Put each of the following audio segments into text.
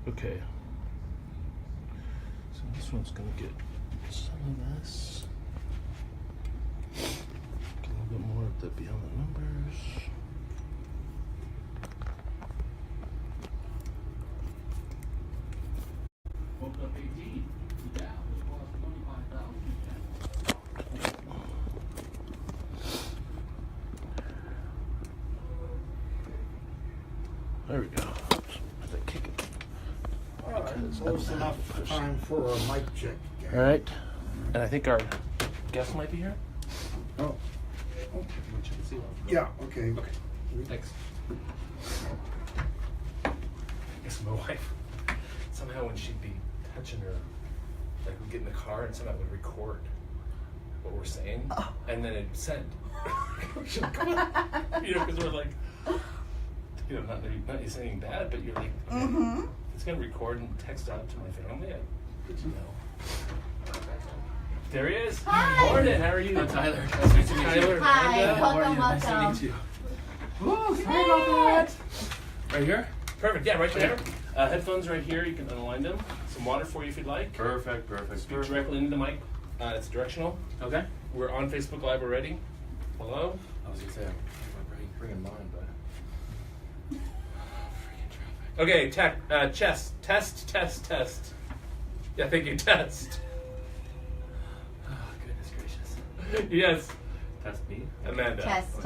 Okay. So this one's gonna get some of this. Get a little bit more of the beyond the numbers. There we go. Close enough time for a mic check. All right, and I think our guest might be here. Oh. Yeah. Okay. Okay. Thanks. I guess my wife, somehow when she'd be touching her, like we'd get in the car and somehow it would record what we're saying, and then it'd send. She'd like, come on. You know, because we're like, you know, not saying bad, but you're like, okay, it's gonna record and text out to my family. Good to know. There he is. Hi. Morning. How are you? I'm Tyler. Nice to meet you. Tyler. Hi. Amanda. How are Welcome, you? Nice to welcome. meet you. Woo, sorry about that. Right here? Perfect. Yeah, right there. Headphones right here. You can unwind them. Some water for you if you'd like. Perfect, perfect. Speak directly into the mic. It's directional. Okay. We're on Facebook Live already. Hello. I was gonna say, I'm bringing mine, but. Freaking traffic. Okay. Test. Yeah, thank you. Test. Oh, goodness gracious. Yes. Test me. Amanda. Test.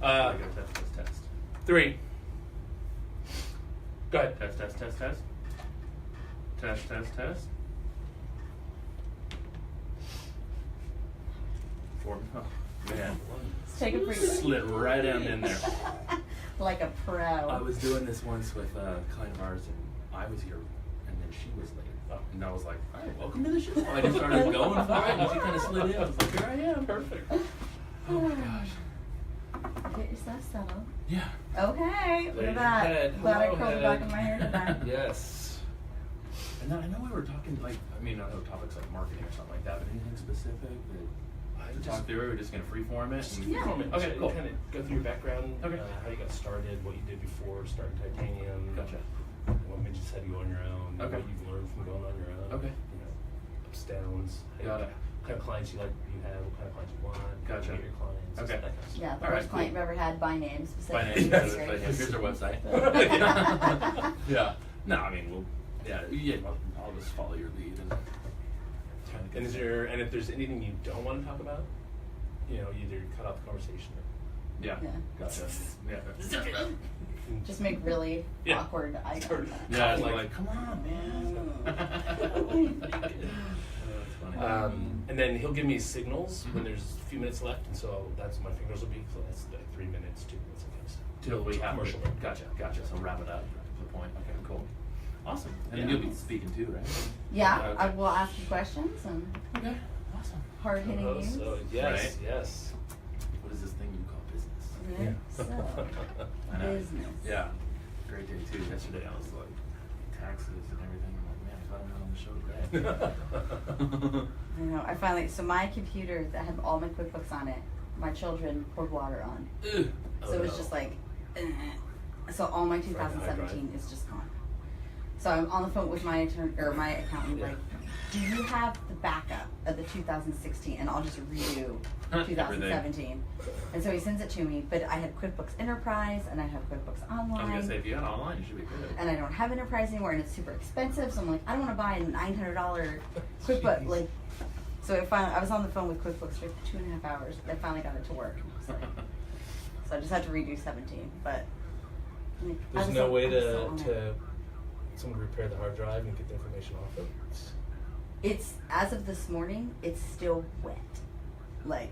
I go test. 3. Go ahead. Test. 4. Oh, man. Let's take a breather. Slid right down in there. Like a pro. I was doing this once with a client of ours, and I was here, and then she was late. And I was like, all right, welcome to the show. I just started going for it, and she kind of slid in. I was like, here I am. Perfect. Oh my gosh. Get yourself settled. Yeah. Okay, look There at you that. head. Glad I Hello, curled the head. back of my hair today. Yes. And then I know we were talking, like, I mean, I know topics like marketing or something like that, but anything specific that to talk through, we're just going to freeform it? And Yeah. Okay, cool. Kind of go through your background, Okay. How you got started, what you did before starting Tytanium. Gotcha. What made you decide to go on your own. Okay. What you've learned from going on your own. Okay. You know, ups, downs. Got it. What kind of clients you have, what kind of clients you want. Gotcha. How you get your clients. Okay. That kind of stuff. Yeah, the All right, first client cool. you've ever had by name By specifically. name. That's But great. here's our website. Yeah. No, I mean, I'll just follow your lead and try to get And if there's anything you don't want to talk about, you know, either cut out the conversation or Yeah. Yeah. Gotcha. Yeah. Just make really Yeah. awkward eye Sort of. contact. Yeah, it's like, come on, man. That's funny. And then he'll give me signals when there's a few minutes left, and so that's what my fingers will be. So that's like 3 minutes, 2 minutes, that kind of stuff. Till we have commercial. Gotcha. So wrap it up to the point. Okay, cool. Awesome. And then Yeah. you'll be speaking too, right? Yeah, Okay. I will ask you questions and Okay. Awesome. hard hitting Oh, news. so yes, Right. yes. What is this thing you call business? Yeah. So, I know. business. Yeah. Great day too. Yesterday I was like taxes and everything. I'm like, man, I thought I'm not on the show today. I know. I finally, so my computer that had all my QuickBooks on it, my children poured water on. Ugh. So it was just like, so all my 2017 is just gone. So I'm on the phone with my attorney or my accountant, like, do you have the backup of the 2016? And I'll just redo 2017. And so he sends it to me, but I had QuickBooks Enterprise and I have QuickBooks I was gonna Online. say if you had online, you should be good. And I don't have Enterprise anymore, and it's super expensive. So I'm like, I don't want to buy a $900 QuickBooks. Like, so I was on the phone with QuickBooks for 2.5 hours. I finally got it to work. So I just had to redo 17. But I mean, There's I'm no so- way I'm so on it. to someone repair the hard drive and get the information off it. It's as of this morning, it's still wet. Like.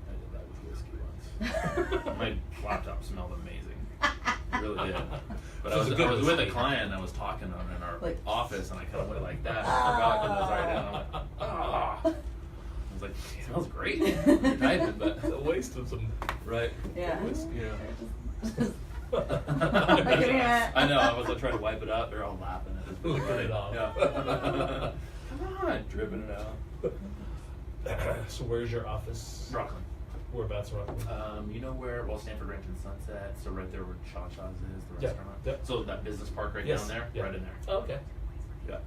I did that with whiskey once. My laptop smelled amazing. It really did. But So I it's was a good with a whiskey. client and I was talking to him in our Like- office and I kind of went like that. And I forgot that it was right in. I'm like, ah. I was like, it smells great. You're typing, but It's a waste of some. right. Yeah. Yeah. Making it. I know. I was like trying to wipe it up. They're all laughing at it. Get it off. Yeah. Come on, dripping it out. So where's your office? Rockland. Whereabouts around? You know where, Stanford Ranch and Sunset, so right there where Cha Cha's is, the Yeah, restaurant. yeah. So that business park right Yes, down there, yeah. right in there. Oh, okay. Yeah.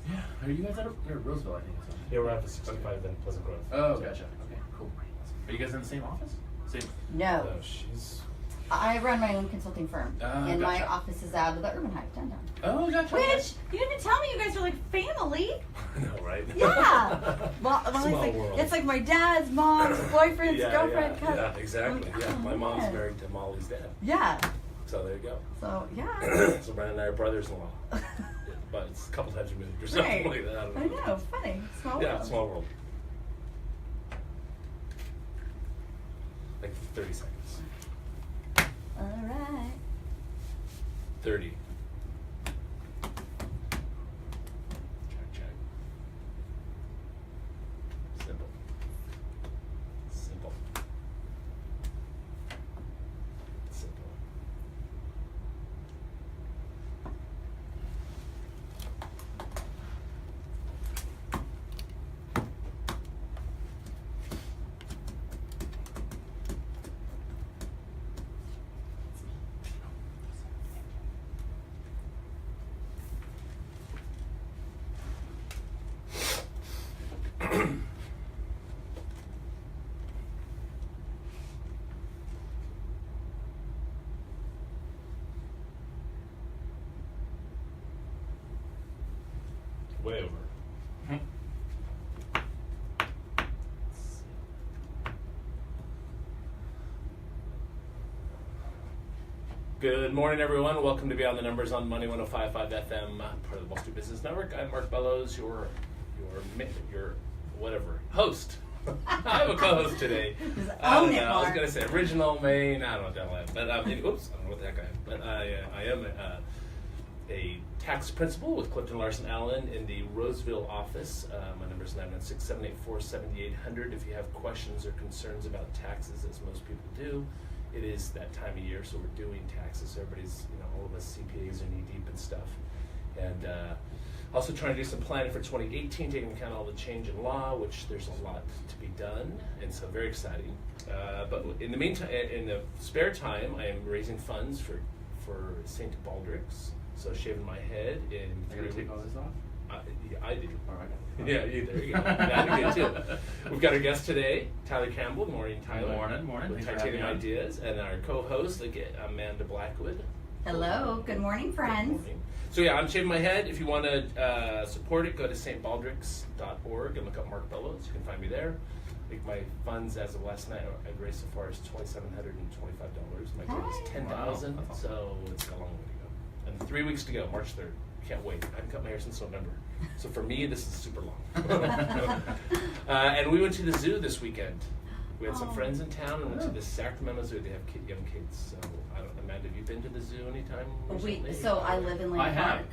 Yeah. Are you guys you're at Roseville, I think, or something? Yeah, we're out to 65 then Pleasant Grove. Oh, gotcha. Okay, cool. Are you guys in the same office? Same. No. No, she's. I run my own consulting firm, and my Gotcha. office is out of the Urban Heights downtown. Oh, gotcha. Which you didn't tell me you guys are like family. No, right? Yeah. Well, Small world. it's like my dad's mom's boyfriend's girlfriend. Yeah, cousin. yeah, exactly. Like, Yeah, oh, my mom's man. married to Molly's dad. Yeah. So there you go. So yeah. So Brandon and I are brothers-in-law. But it's a couple times removed or something Right. like that. I know. Funny. Small Yeah, world. small world. Like 30 seconds. All right. 30. Check. Simple. Simple. Simple. Way over. Good morning, everyone. Welcome to Beyond the Numbers on Money 105.5 FM, part of the Wall Street Business Network. I'm Mark Bellows, your whatever host. I have a co-host today. Just I own don't it, know. I was Mark. gonna say original main. I don't know that, but oops, I don't know what the heck I am. But I am a tax principal with Clifton Larson Allen in the Roseville office. My number is 916-784-7800. If you have questions or concerns about taxes, as most people do, it is that time of year, so we're doing taxes. Everybody's, all of us CPAs are knee deep and stuff. And also trying to do some planning for 2018, taking into account all the change in law, which there's a lot to be done, and so very exciting. But in the meantime, in the spare time, I am raising funds for St. Baldrick's. So shaving my head in I gotta take all this off? Yeah, I do. All right. Yeah, there you go. That'd be good too. We've got our guest today, Tyler Campbell. Morning, Tyler. Morning. With Thanks for having Tytanium me on. Ideas, and our co-host, Amanda Blackwood. Hello. Good morning, friends. Good morning. So yeah, I'm shaving my head. If you want to support it, go to stbaldricks.org and look up Mark Bellows. You can find me there. I think my funds as of last night I've raised so far is $2,725. My goal is Hey. $10,000, Wow. so it's got a long way to go. And 3 weeks to go, March 3rd. Can't wait. I haven't cut my hair since November. So for me, this is super long. And we went to the zoo this weekend. We had some Oh. friends in town and went to Oh. the Sacramento Zoo. They have young kids. So I don't know, Amanda, have you been to the zoo anytime recently? So I live in I Lincoln have. Park.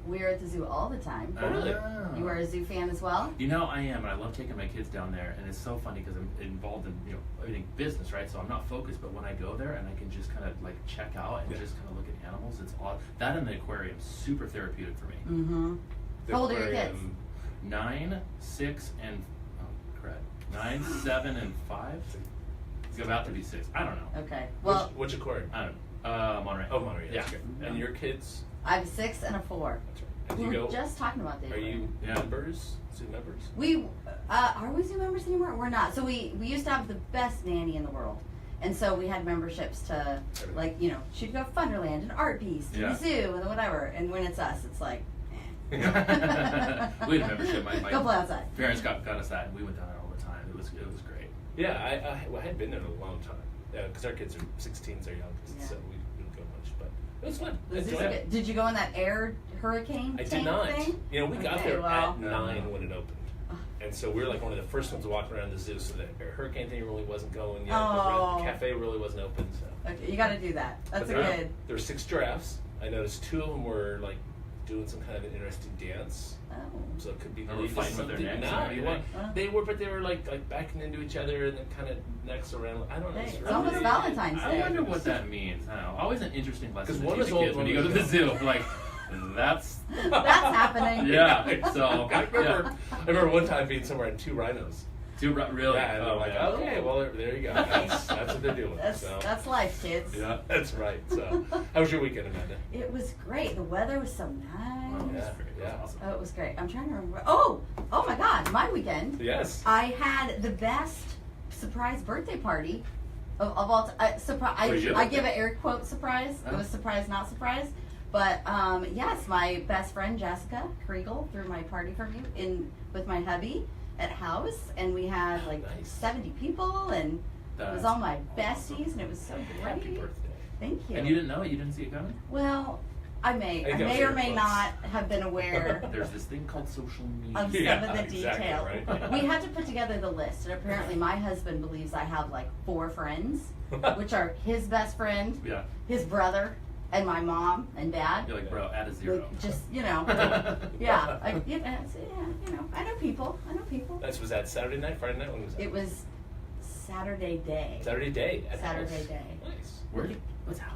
We're at the zoo all the time. Oh, really? You are a zoo fan as well? You know, I am, and I love taking my kids down there, and it's so funny because I'm involved in, everything business, right? So I'm not focused, but when I go there and I can just kind of like check out and Yeah. just kind of look at animals, it's odd. That and the aquarium, super therapeutic for me. Mm-hmm. The How old are your aquarium- kids? 9, 6, and, oh, crap. 9, 7, and 5? It's about to be 6. I don't know. Okay. Well, Which aquarium? I don't know. Monterey. Oh, Monterey. Yeah. That's good. And your kids? I have a 6 and a 4. That's right. And We you were go? just talking about the Are you Yeah. members? Zoo members? We are we zoo members anymore? We're not. So we used to have the best nanny in the world, and so we had memberships to like she'd go Funderland and Art Beast and Yeah. the zoo and whatever. And when it's us, it's like, We had a membership. My go play outside. parents got us that, and we went down there all the time. It was great. Yeah, I had been there a long time. Because our kids are 16s, our youngest, Yeah. so we didn't go much. But it was fun. The zoo's Enjoyed it. good. Did you go in that air hurricane I did tank not. thing? We got Okay, there well. at 9 when it opened. And so we were like one of the first ones to walk around the zoo. So the hurricane thing really wasn't going yet. Oh. The cafe really wasn't open. So. Okay, you got to do that. That's But a there- good. There were 6 giraffes. I noticed 2 of them were like doing some kind of an interesting dance. Oh. So it could be They were leading to fighting with their something. necks Nah, and you want- everything? they were, but they were like backing into each other and then kind of necks around. I don't know. Hey, It's it's really- almost Valentine's I Day. wonder what that means. I don't know. Always an interesting lesson 'Cause to one teach is the old, kids when one you go to is the young. zoo. Like, that's That's happening. yeah. So I remember one time being somewhere and 2 rhinos. Really? Yeah, and they're like, man. okay, well, there you go. That's what they're doing. That's life, kids. Yeah, that's right. So, how was your weekend, Amanda? It was great. The weather was so nice. Oh, Yeah, yeah. Awesome. Oh, it was great. I'm trying to remember. Oh my God, my weekend. Yes. I had the best surprise birthday party of all time. I give it air quote surprise. It was surprise, not surprise. But yes, my best friend Jessica Kriegel threw my party for me with my hubby at house, and we had like 70 people, and it was all my besties, and it was so great. Happy birthday. Thank you. And you didn't know it? You didn't see it coming? Well, I may or may close. not have been aware There's this thing called social media. of some Yeah, of the exactly, detail. right. We had to put together the list, and apparently my husband believes I have like 4 friends, which are his best friend, Yeah. his brother, and my mom and dad. You're like, bro, add a 0. Like, just yeah, I know people. Was that Saturday night, Friday night? When was that? It was Saturday day. Saturday day. At Saturday house. day. Nice. What's house?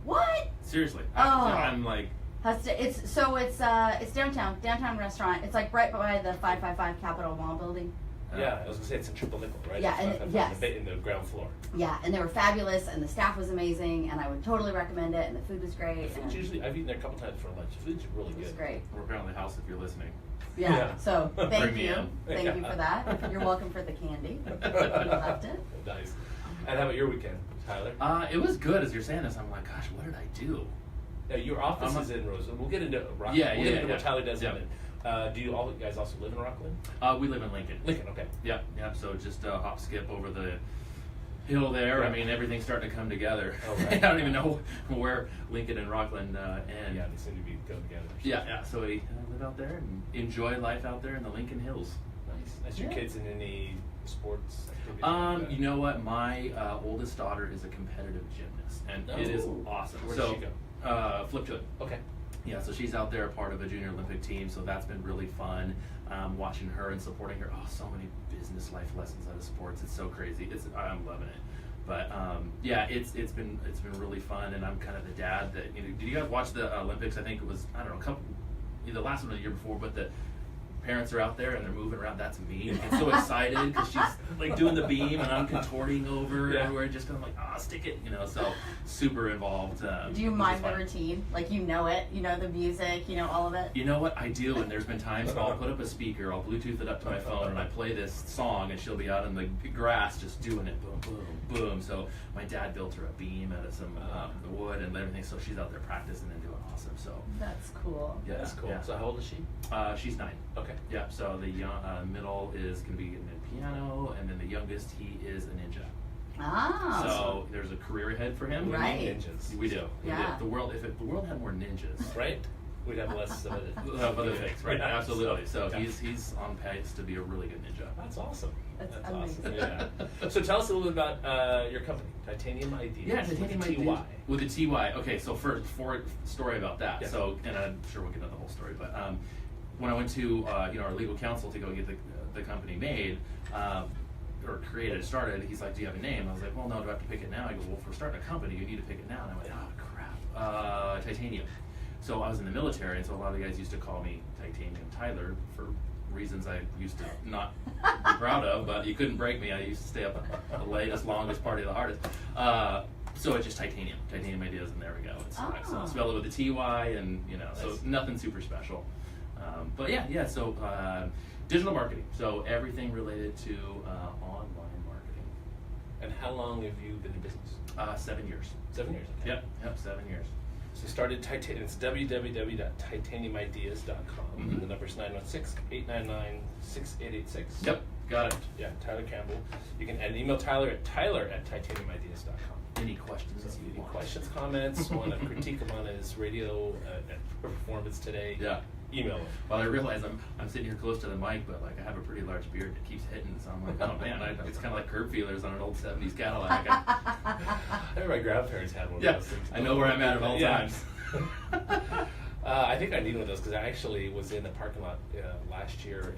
What? Seriously. Oh. I'm like, It's downtown restaurant. It's like right by the 555 Capitol Mall building. Yeah, I was gonna say it's in Triple Nickel, right? Yeah, It's and right yes. in the ground floor. Yeah, and they were fabulous, and the staff was amazing, and I would totally recommend it, and the food was The great. food's and usually I've eaten there a couple times for lunch. The food's really it was good. great. we're apparently house if you're listening. Yeah. Yeah. So Bring thank me you, in. thank you for that. You're welcome for the candy. You left it. Nice. And how about your weekend, Tyler? It was good as you're saying this. I'm like, gosh, what did I do? Yeah, your office is in Roseland. We'll get into Rockland. Yeah, we'll get into yeah. what Tyler does Yeah. in it. Do you guys also live in Rockland? We live in Lincoln. Lincoln, okay. Yeah. So just hop, skip over the hill there. Yeah. I mean, everything's starting to come together. Oh, right. I don't even know where Lincoln and Rockland end. Yeah, they seem to be go together. Yeah. So we live out there and enjoy life out there in the Lincoln Hills. Nice. Nice. Your Yeah. kids in any sports activities? You know what? My oldest daughter is a competitive gymnast, and it is Oh. awesome. Where so, does she go? Flip to it. Okay. Yeah, so she's out there, part of a junior Olympic team, so that's been really fun. Watching her and supporting her. Oh, so many business life lessons out of sports. It's so crazy. I'm loving it. But yeah, it's been really fun, and I'm kind of the dad that did you guys watch the Olympics? I think it was the last one or the year before, but the parents are out there and they're moving around. That's me. I get so excited because she's like doing the beam and I'm contorting over everywhere, just kind of like stick it, So super involved. Do you mind the routine? Like you know it, you know the music, you know all of it. You know what I do, and there's been times where I'll put up a speaker, I'll Bluetooth it up to my phone, and I play this song, and she'll be out in the grass just doing it, boom, boom, boom. So my dad built her a beam out of some wood and everything, so she's out there practicing and doing awesome. So That's cool. yeah, That's cool. Yeah. So how old is she? She's 9. Okay. Yeah. So the middle is going to be getting into piano, and then the youngest, he is a ninja. Ah. So there's a career ahead for him. Right. Ninjas. We do. Yeah. If the world had more ninjas, Right? We'd have less of it. we'll have other things, right? Yeah. Absolutely. So yeah. he's on pace to be a really good ninja. That's awesome. That's awesome. amazing. Yeah. So tell us a little bit about your company, Tytanium Ideas. Yeah, Tytanium with Ideas. TY. With the TY. Okay, so first, story about that. Yeah. So, and I'm sure we'll get into the whole story, but when I went to our legal counsel to go get the company made, or created, started, he's like, do you have a name? I was like, well, no, do I have to pick it now? He goes, well, for starting a company, you need to pick it now. And I went, oh, crap. Titanium. So I was in the military, and so a lot of the guys used to call me Titanium Tyler for reasons I used to not be proud of, but you couldn't break me. I used to stay up the latest, longest, party the hardest. So it's just Titanium Ideas, and there we go. So spell it with a TY, and so Nice. nothing super special. But yeah. So digital marketing. So everything related to online marketing. And how long have you been in business? 7 years. 7 years. Okay. Yep. 7 years. So you started Titanium. It's www.titaniumideas.com. Mhm. The number's 916-899-6886. Yep. Got it. Yeah, Tyler Campbell. You can email Tyler at tyler@titaniumideas.com. Any questions? So any questions, comments, want to critique him on his radio performance today? Yeah. Email him. Well, I realize I'm sitting here close to the mic, but like I have a pretty large beard that keeps hitting, so I'm like, oh man, it's kind of like curb feelers on an old '70s Cadillac. I remember my grandparents had one of those things. I know where I'm at all Yeah. times. I think I need one of those because I actually was in the parking lot last year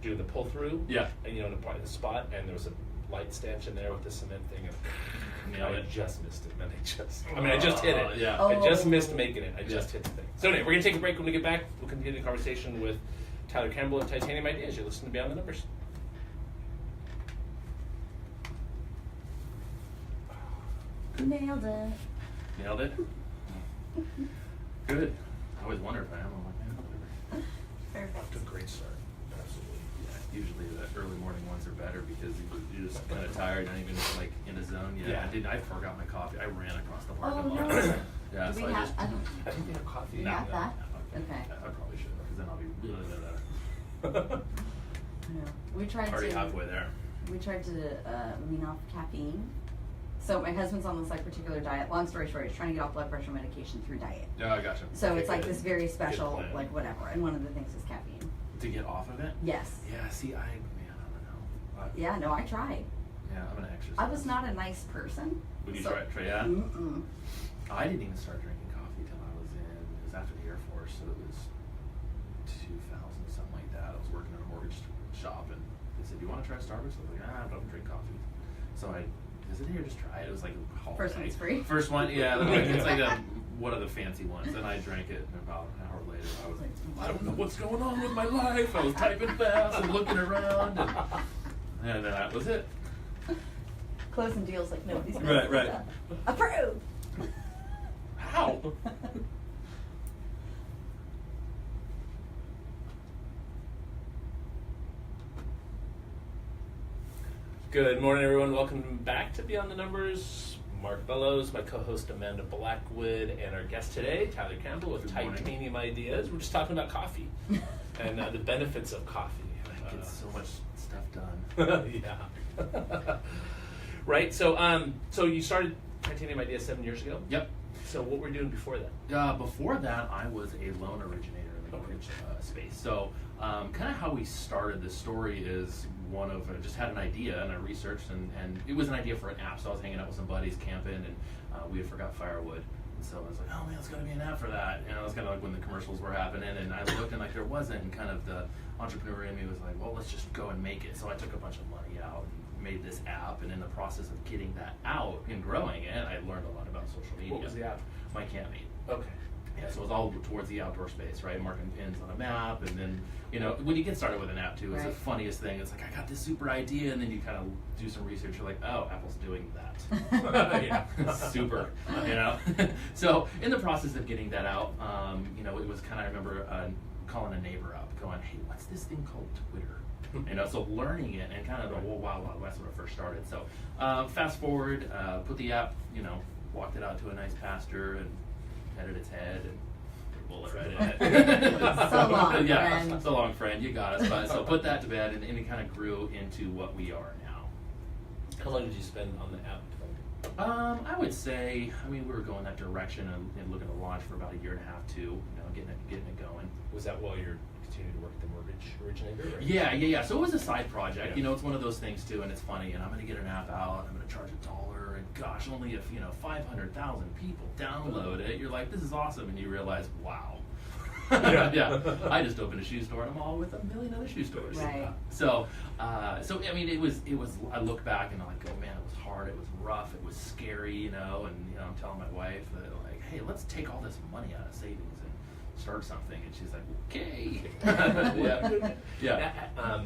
doing the pull through. Yeah. And in the spot, and there was a light stanchion there with the cement thing, and Nailed I it. just missed it. Man, I just hit it. Yeah. I just Oh. missed making it. I just hit the thing. So anyway, we're gonna take a break. When we get back, we'll continue the conversation with Tyler Campbell of Titanium Ideas. You're listening to Beyond the Numbers. Nailed it. Nailed it? Good. I always wonder if I am. I'm like, man, whatever. Perfect. Off to a great start. Absolutely. Yeah, usually the early morning ones are better because you're just kind of tired, not even like in a zone. Yeah, Yeah. I forgot my coffee. I ran across the parking Oh, lot. no. Yeah, Do so we I have, just. I don't, I think they have coffee. You got that? Okay. I probably should, because then I'll be no. We tried already to, halfway there. we tried to wean off caffeine. So my husband's on this like particular diet. Long story short, he's trying to get off blood pressure medication through diet. Yeah, I gotcha. So Okay, it's like good. this very special, plan. like whatever. And one of the things is caffeine. To get off of it? Yes. Yeah, see, I don't know. Yeah, no, I tried. Yeah, I'm gonna exercise. I was not a nice person. Would you so- try, yeah? Mm-mm. I didn't even start drinking coffee till it was after the Air Force, so it was 2000, something like that. I was working in a mortgage shop, and they said, "Do you want to try Starbucks?" I was like, "I don't drink coffee." So I said, "Here, just try it." It was like a holiday. First one's free. First one, yeah. It's like one of the fancy ones, and I drank it, and about an hour later, I was like, "I don't know what's going on with my life." I was typing fast and looking around, and that was it. Closing deals like nobody's Right, business. right. Approved. How? Good morning, everyone. Welcome back to Beyond the Numbers. Mark Bellows, my co-host Amanda Blackwood, and our guest today, Tyler Campbell with Good morning. Tytanium Ideas. We're just talking about coffee and the benefits of coffee. I get so much stuff done. Yeah. Right. So you started Titanium Ideas 7 years ago. Yep. So what were you doing before that? Before that, I was a loan originator in the mortgage space. So, kind of how we started this story is one of I just had an idea and I researched and it was an idea for an app. So I was hanging out with some buddies camping and we had forgot firewood. And so I was like, oh man, it's got to be an app for that. And it was kind of like when the commercials were happening and I looked and like there wasn't. And kind of the entrepreneur in me was like, well, let's just go and make it. So I took a bunch of money out and made this app. And in the process of getting that out and growing it, I learned a lot about social media. What was the app? My Campbell. Okay. Yeah, so it was all towards the outdoor space, right? Marking pins on a map, and then, when you get started with an app too, it's the Right. funniest thing. It's like, I got this super idea, and then you kind of do some research. You're like, oh, Apple's doing that. Yeah, super, So in the process of getting that out, it was kind of, I remember calling a neighbor up, going, hey, what's this thing called Twitter? So learning it and kind of the whole Wild Wild West when it first started. So fast forward, put the app, walked it out to a nice pasture and petted its head and put a bullet right in it. So long, yeah, friend. so long, friend. You got us. But, so put that to bed, and it kind of grew into what we are now. How long did you spend on the app? I would say, we were going that direction and looking to launch for about 1.5 years, 2, getting it going. Was that while you're continuing to work at the mortgage originator? Or? Yeah. So it was a side project. Yeah. It's one of those things too, and it's funny. And I'm going to get an app out. I'm going to charge $1. And gosh, only if 500,000 people download it, you're like, this is awesome, and you realize, wow. Yeah. I just opened a shoe store in a mall with 1 million other shoe stores. Right. So it was. I look back and I'm like, oh man, it was hard. It was rough. It was scary. And I'm telling my wife that like, hey, let's take all this money out of savings and start something. And she's like, okay. Yeah.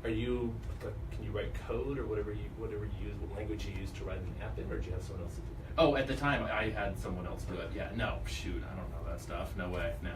Are you? Can you write code or whatever you use? What language you use to write an app in, or do you have someone else to do that? Oh, at the time I had someone else do it. Yeah. No, shoot, I don't know that stuff. No way. No.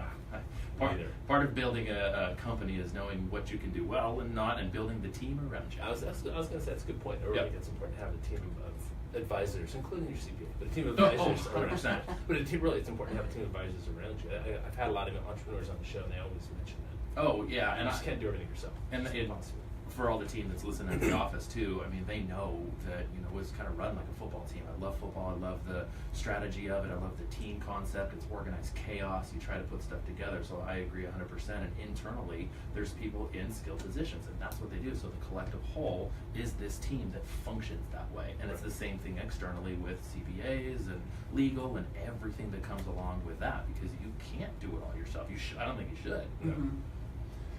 Part of building a company is knowing what you can do well and not, and building the team around you. I was going to say that's a good point. I really think it's important to have a team of advisors, including your CPA, but a team of advisors. 100%. But it's important to have a team of advisors around you. I've had a lot of entrepreneurs on the show, and they always mention that. Oh yeah, You and just can't do everything yourself. And It's it, impossible. for all the team that's listening at the office too, they know that it's kind of run like a football team. I love football. I love the strategy of it. I love the team concept. It's organized chaos. You try to put stuff together. So I agree 100%. And internally, there's people in skilled positions, and that's what they do. So the collective whole is this team that functions that way. And it's the same thing externally with CPAs and legal and everything that comes along with that, because you can't do it all yourself. I don't think you should. Mhm.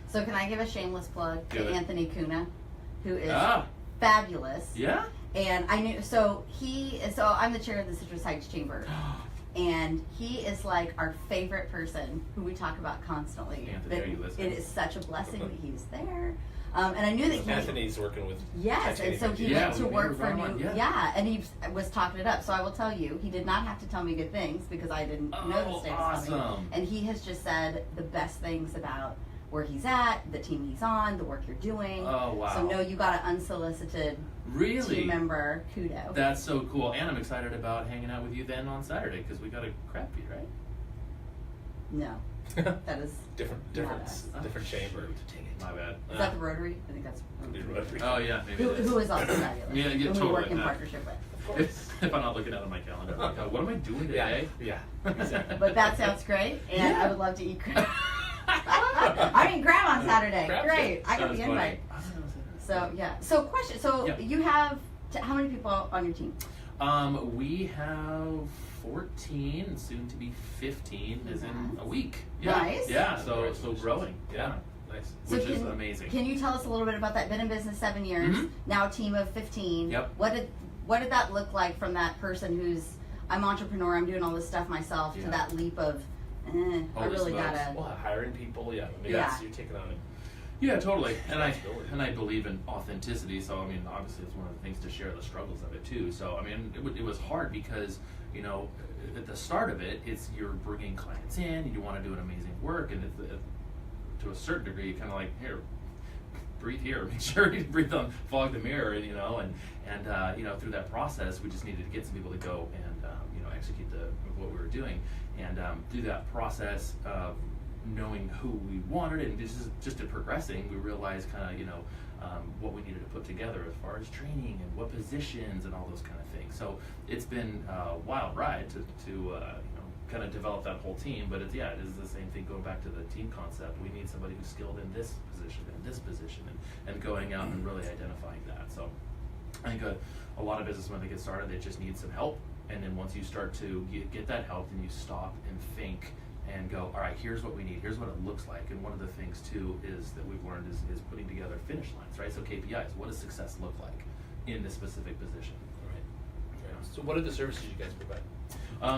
So can I give a shameless plug Do to it. Anthony Cunha, who is Ah. fabulous. Yeah. And I knew, so I'm the chair of the Citrus Heights Chamber. And he is like our favorite person who we talk about constantly. Anthony, That are you listening? it is such a blessing that he's there. And I knew that he Anthony's working with. Yes, and so he Yeah, went to we work were for going new. on, Yeah, and he was talking it up. So I will tell you, he did not have to tell me good things because I didn't know the status of him. Awesome. And he has just said the best things about where he's at, the team he's on, the work you're doing. Oh, wow. So no, you got an unsolicited Really? team member kudo. That's so cool. And I'm excited about hanging out with you then on Saturday because we got a crap beat, right? No, that is different us. chamber. My bad. Is that the Rotary? I think that's Rotary. Oh, yeah, maybe it is. Who is also fabulous. Yeah, who totally. we work in partnership with. If I'm not looking at it on my calendar, I'm like, oh, what am I doing today? Yeah. Exactly. But that sounds great, and Yeah. I would love to eat crab. I mean, crab on Saturday. Crab's Great. I got Sounds the funny. invite. So yeah. So question. So Yeah. you have how many people on your team? We have 14, soon to be 15, is in a week. Yeah. Nice. Yeah, so growing. Yeah. Nice. So Which is amazing. Can you tell us a little bit about that? Been in business 7 years. Mhm. Now a team of 15. Yep. What did that look like from that person who's I'm entrepreneur, I'm doing all this stuff myself, Yeah. to that leap of I Holy really smokes. gotta. Well, hiring people, yeah. I mean, Yeah. you're taking on it. Yeah, totally. And Responsibility. I believe in authenticity. So I mean, obviously, it's one of the things to share the struggles of it too. So I mean, it was hard because at the start of it, it's you're bringing clients in and you want to do an amazing work, and to a certain degree, you kind of like here. Breathe here. Make sure you breathe on, fog the mirror, and through that process, we just needed to get some people to go and execute what we were doing, and through that process of knowing who we wanted, and just in progressing, we realized kind of what we needed to put together as far as training and what positions and all those kind of things. So it's been a wild ride to kind of develop that whole team, but it is the same thing going back to the team concept. We need somebody who's skilled in this position, and going out and really identifying that. So I think a lot of business when they get started, they just need some help, and then once you start to get that help, then you stop and think and go, all right, here's what we need, here's what it looks like. And one of the things too is that we've learned is putting together finish lines, right? So KPIs, what does success look like in this specific position? Right. So what are the services you guys provide?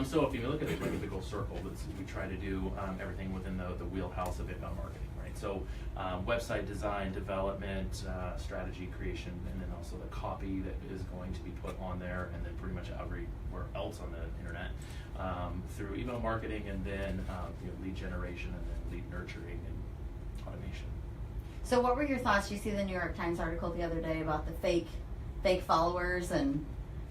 So if you look at it like a big old circle, we try to do everything within the wheelhouse of inbound marketing, right? So website design, development, strategy creation, and then also the copy that is going to be put on there, and then pretty much everywhere else on the internet through email marketing, and then lead generation, and then lead nurturing and automation. So what were your thoughts? You see the New York Times article the other day about the fake followers and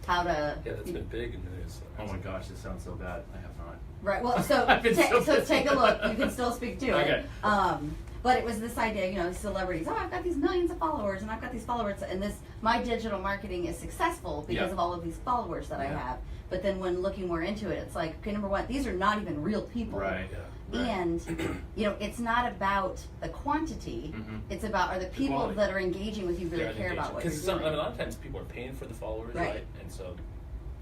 how to. Yeah, that's been big in the news. Oh my gosh, this sounds so bad. I have not. Right. Well, so I've been so so busy. take a look. You can still speak to Okay. it. But it was this idea, celebrities. Oh, I've got these millions of followers, and I've got these followers, and my digital marketing is successul because Yeah. of all of these followers that I Yeah. have. But then when looking more into it, it's like, okay, number one, these are not even real people. Right. Yeah. Right. And it's not about the quantity. Mhm. It's about are the people quality. that are engaging with you really They're care about what you're Because doing. a lot of times people are paying for the followers, Right. right? And so,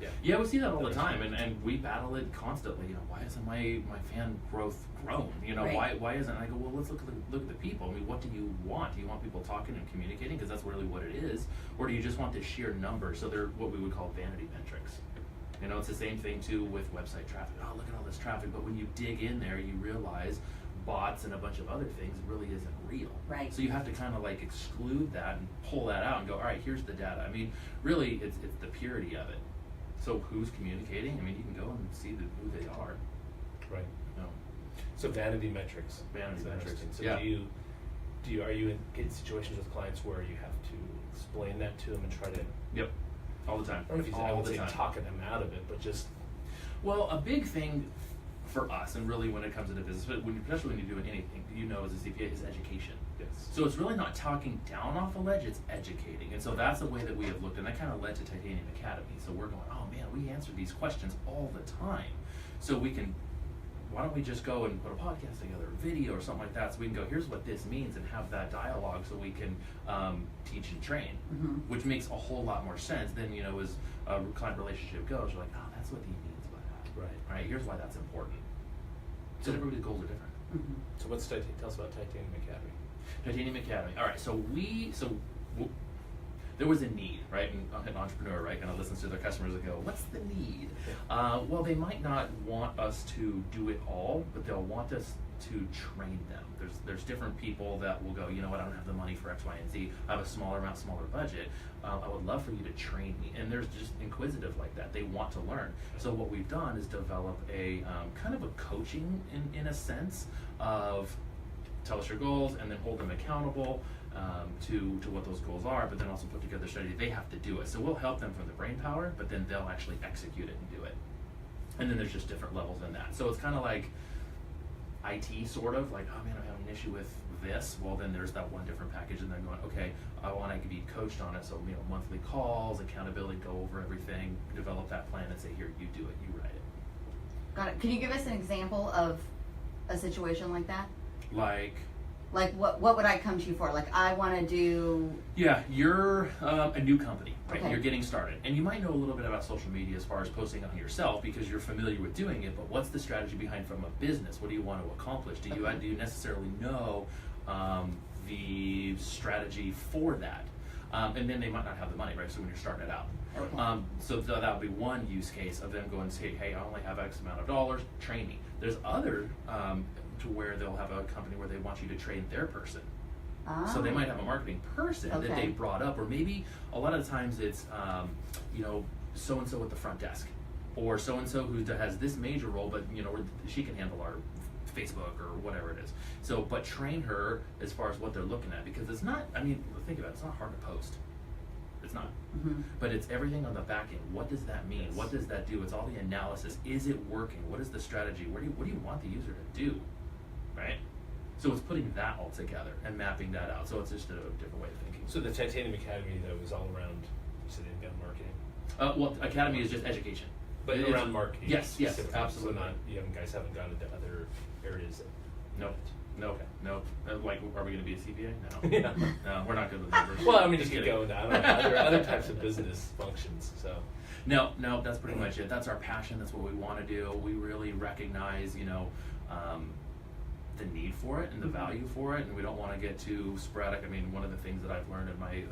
yeah. Yeah, we see that all the time, and we battle it constantly. Why isn't my fan growth grown? Right. Why isn't? I go, well, let's look at the people. I mean, what do you want? Do you want people talking and communicating? Because that's really what it is, or do you just want the sheer number? So they're what we would call vanity metrics. It's the same thing too with website traffic. Oh, look at all this traffic, but when you dig in there, you realize bots and a bunch of other things really isn't real. Right. So you have to kind of like exclude that and pull that out and go, all right, here's the data. I mean, really, it's the purity of it. So who's communicating? I mean, you can go and see who they are. Right. No. So vanity metrics. Vanity That's metrics, interesting. So yeah. are you in situations with clients where you have to explain that to them and try to, Yep. All the time. I don't know if I All would the say time. talking them out of it, but just, Well, a big thing for us, and really when it comes into business, but especially when you're doing anything, as a CPA, is education. yes. So it's really not talking down off a ledge, it's educating. And so that's the way that we have looked, and that kind of led to Tytanium Academy. So we're going, oh man, we answer these questions all the time. So why don't we just go and put a podcast together, a video or something like that, so we can go, here's what this means, and have that dialogue so we can teach and train, Mhm. which makes a whole lot more sense than, as a client relationship goes. You're like, oh, that's what he means by that. Right. Right, here's why that's important. So everybody's goals are different. Mhm. So tell us about Tytanium Academy. Titanium Academy. All right, there was a need, right? And an entrepreneur, right, kind of listens to their customers and go, "What's the need?" Well, they might not want us to do it all, but they'll want us to train them. There's different people that will go, you know what, I don't have the money for X, Y, and Z. I have a smaller budget. I would love for you to train me. And there's just inquisitive like that. They want to learn. So what we've done is develop a kind of a coaching in a sense of tell us your goals and then hold them accountable to what those goals are, but then also put together a strategy. They have to do it. So we'll help them from the brain power, but then they'll actually execute it and do it. And then there's just different levels in that. So it's kind of like IT sort of, like, oh man, I'm having an issue with this. Well, then there's that one different package, and then going, okay, I want to be coached on it. So, you know, monthly calls, accountability, go over everything, develop that plan and say, here, you do it, you write it. Got it. Can you give us an example of a situation like that? Like what would I come to you for? Like, I want to do... Yeah, you're a new company, right? Okay. You're getting started. And you might know a little bit about social media as far as posting on yourself because you're familiar with doing it, but what's the strategy behind from a business? What do you want to accomplish? Do you necessarily know the strategy for that? And then they might not have the money, right? So when you're starting it out. Okay. So that would be one use case of them going and say, hey, I only have X amount of dollars, train me. There's other to where they'll have a company where they want you to train their person. So they might have a marketing person that they brought up, or maybe a lot of times it's, you know, so-and-so at the front desk, or so-and-so who has this major role, but, you know, she can handle our Facebook or whatever it is. So, but train her as far as what they're looking at, because it's not, I mean, think about it, it's not hard to post. It's not. Mm-hmm. But it's everything on the back end. What does that mean? What does that do? It's all the analysis. Is it working? What is the strategy? What do you want the user to do? Right? So it's putting that all together and mapping that out. So it's just a different way of thinking. So the Tytanium Academy, though, is all around, you said inbound marketing? Well, Academy is just education. But It's around marketing? Yes, specifically. absolutely. So not, you guys haven't gone into other areas? No. Okay. No. Like, are we going to be a CPA? No. Yeah. No, we're not good with numbers. Well, I mean, Just you could kidding. go into, I don't know, other types of business functions, so. No, that's pretty much it. That's our passion. That's what we want to do. We really recognize, you know, the need for it and the value for it, and we don't want to get too sporadic. I mean, one of the things that I've learned in my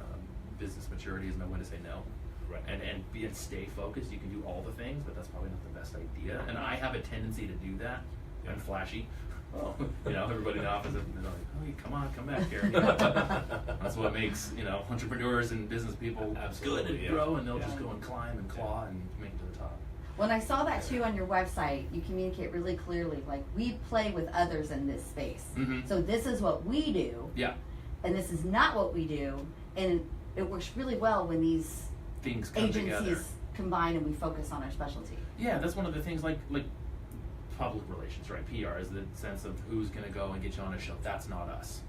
business maturity is know when to say no. Right. And stay focused. You can do all the things, but that's probably not the best idea. And I have a tendency to do that. I'm flashy. Oh, you know, everybody in the office is like, oh, come back here. You know, that's what makes, you know, entrepreneurs and business people Absolutely, good and yeah. grow, and they'll just go and climb and claw and make it to the top. When I saw that too on your website, you communicate really clearly, like, we play with others in this space. Mhm. So this is what we do, Yeah, and this is not what we do, and it works really well when these things come agencies together. combine and we focus on our specialty. Yeah, that's one of the things, like public relations, right? PR is the sense of who's going to go and get you on a show. That's not us,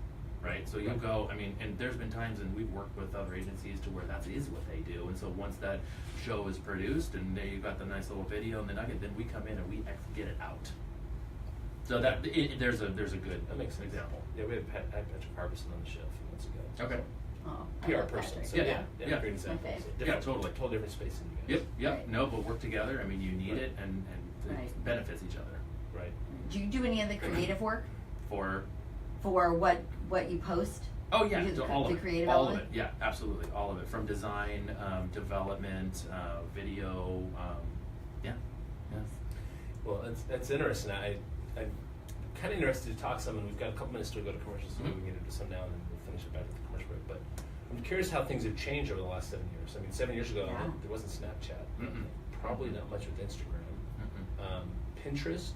right? So you go, I mean, and there's been times, and we've worked with other agencies to where that is what they do. And so once that show is produced and they got the nice little video and the nugget, then we come in and we get it out. So that there's a good That makes sense. example. Yeah, we had Patrick Harbison on the show a few months ago. Okay. Oh, I PR love person, Patrick. so Yeah. great example. Okay. So Yeah, different, totally. Total different space than you guys. Yep. Right. No, but work together. I mean, you need it, and Right. it benefits each other. Right. Do you do any of the creative work For for what you post? Oh yeah, You do so the all of the it. creative All of element? it. Yeah, absolutely, all of it. From design, development, video. Yeah. Well, it's interesting. I'm kind of interested to talk some, and we've got a couple minutes to go to commercials, so maybe we can get into some now, and then we'll finish it back with the commercial break. But I'm curious how things have changed over the last 7 years. I mean, 7 years ago, Yeah. there wasn't Snapchat. Mm-mm. Probably not much with Instagram. Mm-mm. Pinterest.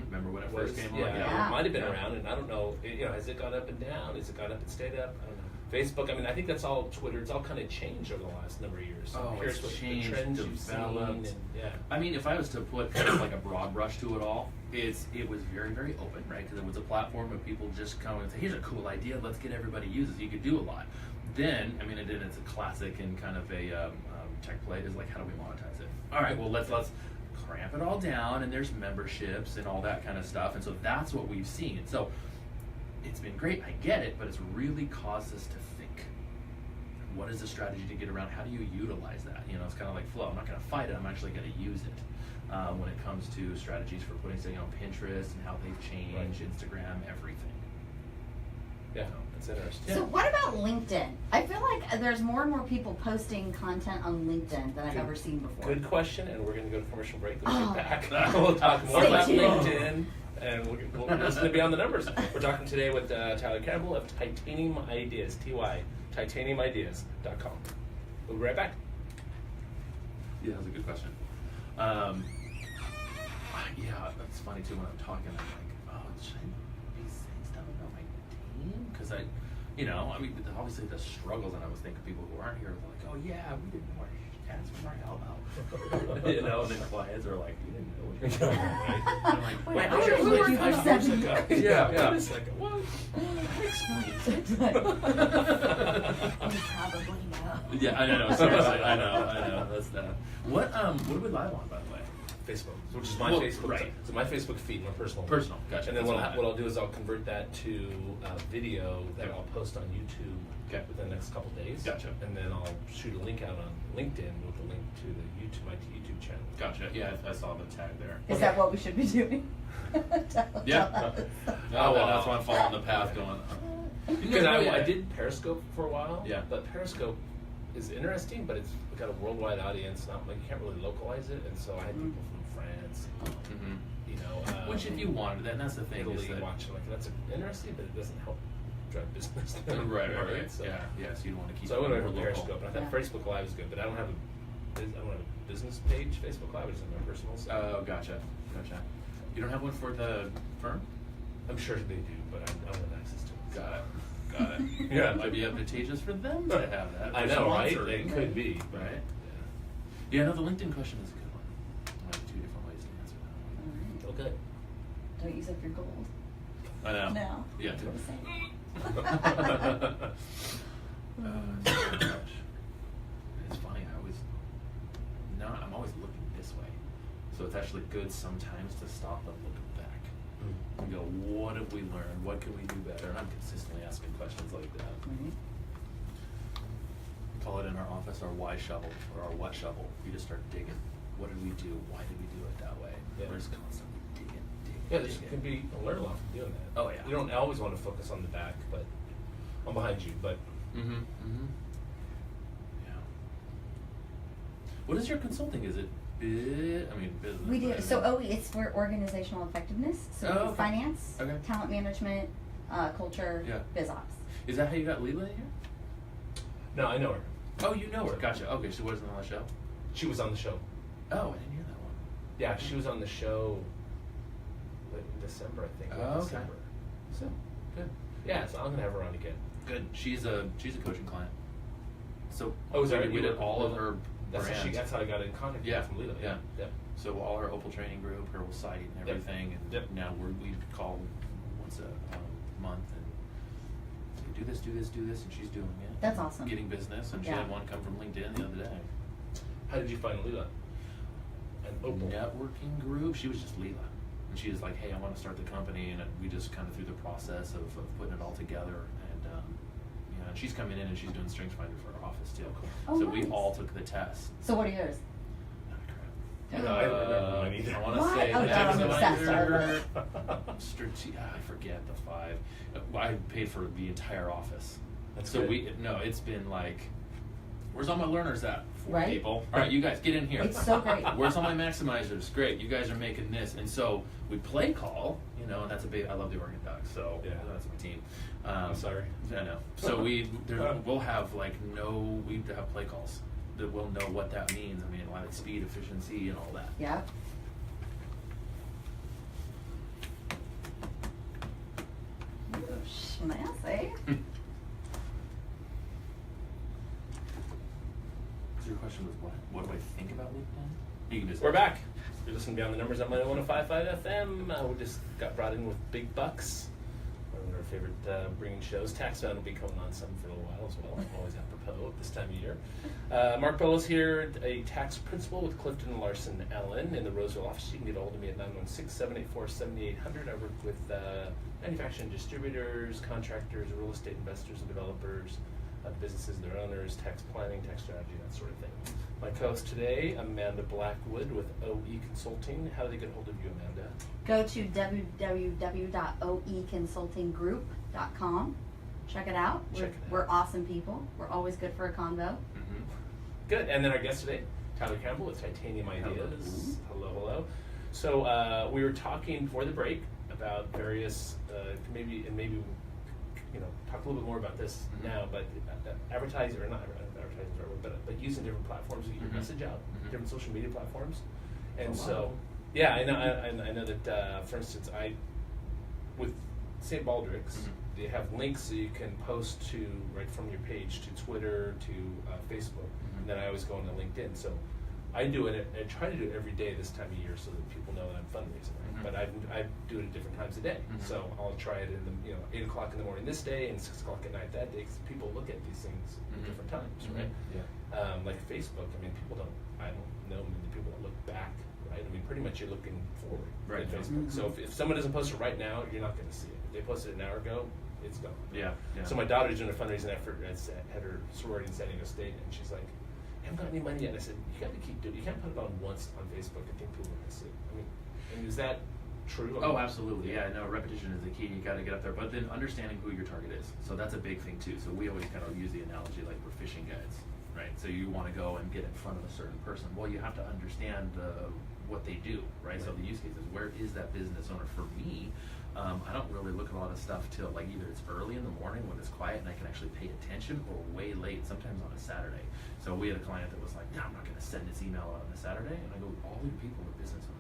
Remember when it Was, first came on? Yeah. it might have been Yeah. around, and I don't know. Has it gone up and down? Has it gone up and stayed up? I don't know. Facebook. I mean, I think that's all Twitter. It's all kind of changed over the last number of years. So I'm Oh, curious it's what changed, the trends you've seen. developed. And, yeah. I mean, if I was to put kind of like a broad brush to it all, it was very, very open, right? Because it was a platform of people just come and say, here's a cool idea, let's get everybody to use it. You could do a lot. Then, I mean, it's a classic and kind of a tech play is like, how do we monetize it? All right, well, let's cramp it all down, and there's memberships and all that kind of stuff. And so that's what we've seen. So it's been great, I get it, but it's really caused us to think. What is the strategy to get around? How do you utilize that? It's kind of like flow. I'm not going to fight it. I'm actually going to use it when it comes to strategies for putting, say, Pinterest and how they've changed, Right. Instagram, everything. Yeah. That's interesting. So what about LinkedIn? I feel like there's more and more people posting content on LinkedIn than I've Good- ever seen before. Good question, and we're going to go to commercial break. When we Oh. get back, we'll talk more Stay about tuned. LinkedIn, and we're just going to be on the numbers. We're talking today with Tyler Campbell of Titanium Ideas, Tytaniumideas.com. We'll be right back. Yeah, that's a good question. Yeah, that's funny too. When I'm talking, I'm like, oh, should I be saying stuff about my team? Because I mean, obviously the struggles, and I was thinking people who aren't here are like, oh yeah, we didn't know our cats were our elbow. And then clients are like, you didn't know what you're doing, right? And I'm like, Wait, wait, I I was was working like for 5 years 7 ago. years. Yeah, Wait a yeah. second. What? You probably know. Yeah, I know. Seriously, I know. That's that. What are we live on, by the way? Facebook, which is my Well, Facebook. right. So my Facebook feed, my personal. one. Personal, gotcha. And then That's what what I I'll do is I'll convert that to video that I'll post on YouTube. Okay. Within the next couple days. Gotcha. And then I'll shoot a link out on LinkedIn with a link to the my YouTube channel. Gotcha. Yeah, I saw the tag there. Is that what we should be doing? Yeah. Tell us. Oh, well, that's why I'm following the path going. Because I did Periscope for a while. Yeah. But Periscope is interesting, but it's got a worldwide audience. Not like you can't really localize it, and so I had people from France. Mm-hmm. You know. Which, if you wanted that, and that's the thing. Italy is that, watching that's interesting, but it doesn't help drive business. right. So. Yeah. So you don't want to keep. So I went it over more Periscope, and I thought Yeah. Facebook Live is good, but I don't have a business page Facebook Live. It's in my personal. So Oh, gotcha. You don't have one for the firm? I'm sure they do, but I don't have access to it. Got it. Yeah. It might be advantageous for them to have that. I for know, right? sponsoring. It could be, Right. Yeah, no, the LinkedIn question is a good one. I have 2 different ways to answer that one. Okay. Don't use up your gold. I know. No. Yeah. That's what I'm saying. It's funny. I'm always looking this way, so it's actually good sometimes to stop and look back and go, what have we learned? What can we do better? And I'm consistently asking questions like that. Right. We call it in our office our why shovel or our what shovel. You just start digging. What did we do? Why did we do it that way? Yeah. We're just constantly digging. Yeah, this can be learn a lot from doing that. Oh, yeah. You don't always want to focus on the back, but I'm behind you. But Yeah. What is your consulting? Is it business? We do. right? So it's for organizational effectiveness. So Oh, it's okay. finance, Okay. talent management, culture, Yeah. biz ops. Is that how you got Leela in here? no, I know her. Oh, you know her. Gotcha. Okay, she wasn't on the show. She was on the show. Oh, I didn't hear that one. Yeah, she was on the show in December, I think. Oh, okay. December. So good. Yeah, so I'm gonna have her on again. Good. She's a coaching client. So Oh, is that right? we You did were- all of her That's brands. that's how I got in contact with Yeah, her from Lila. yeah. Yeah. So all her Opal training group, her site and Yep. everything, and Yep. now we call once a month and say, do this, and she's doing it. That's awesome. Getting business, and she Yeah. had one come from LinkedIn the other day. How did you find Lila? And Opal. Networking group. She was just Leela, and she was like, "Hey, I want to start the company," and we just kind of through the process of putting it all together. And and she's coming in and she's doing Strengths Finder for our office too. Oh, So we nice. all took the test. So what are yours? Not a crap. No, I don't remember mine either. I want to What? say Oh, God, I'm obsessed. I forget the 5. I paid for the entire office. That's so good. it's been like, where's all my learners at? 4 Right. people. All right, you guys get in here. It's so great. Where's all my maximizers? Great, you guys are making this, and so we play call, and that's a big. I love the Oregon Ducks, so Yeah. that's my team. I'm sorry. I know. So we'll have we have play calls that we'll know what that means. I mean, a lot of speed, efficiency, and all that. Yeah. Schmancy. So your question was what do I think about LinkedIn? You can just We're back. You're listening to Beyond the Numbers at my 105.5 FM. We just got brought in with Big Bucks, one of our favorite bringing shows. Taxman will be coming on some for a little while as well. Always apropos at this time of year. Mark Bellows here, a tax principal with Clifton Larson Allen in the Roseville office. You can get a hold of me at 916-784-7800. I work with manufacturing distributors, contractors, real estate investors and developers, businesses, their owners, tax planning, tax strategy, that sort of thing. My co-host today, Amanda Blackwood with OE Consulting. How do they get hold of you, Amanda? Go to www.oeconsultinggroup.com check it out. Check it out. We're awesome people. We're always good for a convo. Mm-hmm. Good. And then our guest today, Tyler Campbell with Titanium Ideas. Hello. So we were talking before the break about various, maybe talk a little bit more about this now, but advertising, or not advertising, but using different platforms to get your message out, different social media platforms. And yeah, I know that, for instance, with St. Baldrick's, they have links so you can post to right from your page to Twitter to Facebook, and then I always go into LinkedIn. So I do it. I try to do it every day this time of year so that people know that I'm fundraising. Right? But I do it at different times a day. So I'll try it in the 8 o'clock in the morning this day and 6 o'clock at night that day, because people look at these things at different times, right? Yeah. Like Facebook. I mean, I don't know many people that look back. Right? I mean, pretty much you're looking forward at Facebook. So if someone doesn't post it right now, you're not going to see it. If they posted it an hour ago, it's gone. Yeah. So my daughter's doing a fundraising effort at her sorority in San Diego State, and she's like, I haven't got any money yet. And I said, you got to keep doing it. You can't put it on once on Facebook and think people will miss it. I mean, and is that true? Oh, absolutely. Yeah, no, repetition is the key. You got to get up there. But then understanding who your target is. So that's a big thing, too. So we always kind of use the analogy like we're fishing guides, right? So you want to go and get in front of a certain person. Well, you have to understand what they do, right? So the use case is, where is that business owner? For me, I don't really look at a lot of stuff till like either it's early in the morning when it's quiet and I can actually pay attention, or way late, sometimes on a Saturday. So we had a client that was like, no, I'm not going to send this email out on a Saturday. And I go, all the people are business owners.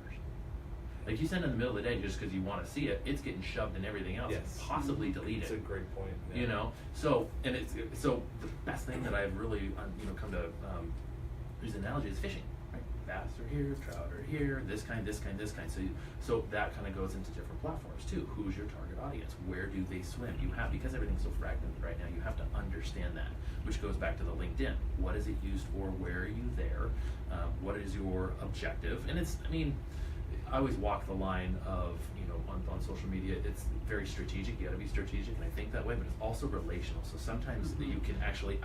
Like, you send it in the middle of the day just because you want to see it, it's getting shoved in everything else. Yes. Possibly delete it. That's a great point. Yeah. You know, so the best thing that I've really come to use the analogy is fishing. Right? Bass are here, trout are here, this kind. So that kind of goes into different platforms too. Who's your target audience? Where do they swim? Because everything's so fragmented right now, you have to understand that, which goes back to the LinkedIn. What is it used for? Where are you there? What is your objective? And I always walk the line of, on social media, it's very strategic. You got to be strategic, and I think that way, but it's also relational. So sometimes you can actually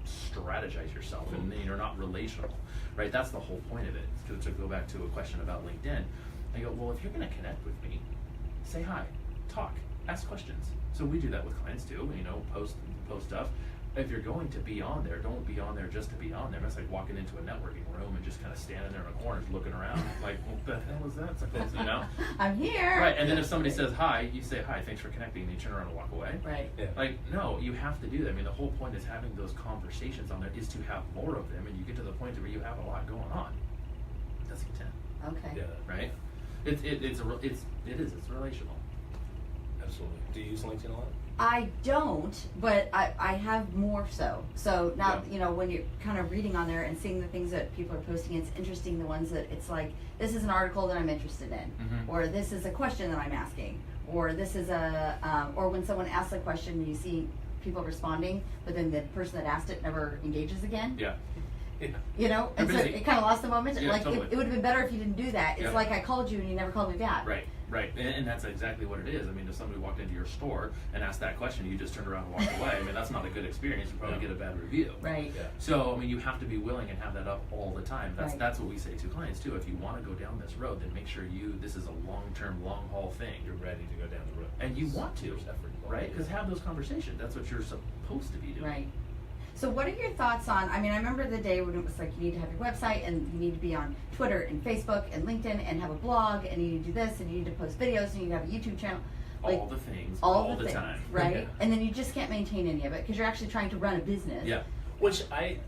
strategize yourself, and you're not relational, right? That's the whole point of it. To go back to a question about LinkedIn, I go, well, if you're going to connect with me, say hi, talk, ask questions. So we do that with clients too. Post stuff. If you're going to be on there, don't be on there just to be on there. That's like walking into a networking room and just kind of standing there in a corner looking around like, what the hell is that? I'm here. Right, and then if somebody says hi, you say hi, thanks for connecting, and you turn around and walk away. Right. Yeah. Like, no, you have to do that. I mean, the whole point is having those conversations on there is to have more of them, and you get to the point where you have a lot going on. That's the intent. Okay. Yeah. Right? It's relational. Absolutely. Do you use LinkedIn a lot? I don't, but I have more so. So now, when you're kind of reading on there and seeing the things that people are posting, it's interesting, the ones that it's like, this is an article that I'm interested in, or this is a question that I'm asking, or this is or when someone asks a question and you see people responding, but then the person that asked it never engages again. Yeah. And so it kind of lost the moment. Yeah, like, totally. it would have been better if you didn't do that. It's like I called you and you never called me back. Right, and that's exactly what it is. I mean, if somebody walked into your store and asked that question, you just turned around and walked away. I mean, that's not a good experience. You probably get a bad review. Right. Yeah. So, I mean, you have to be willing and have that up all the time. That's what we say to clients too. If you want to go down this road, then make sure this is a long-term, long-haul thing. You're ready to go down the road. And you want to, right? Because have those conversations. That's what you're supposed to be doing. Right. So what are your thoughts on, I remember the day when it was like, you need to have your website, and you need to be on Twitter and Facebook and LinkedIn and have a blog, and you need to do this, and you need to post videos, and you need to have a YouTube channel. All the things, all the things, time. Right? Yeah. And then you just can't maintain any of it because you're actually trying to run a business. Yeah. Which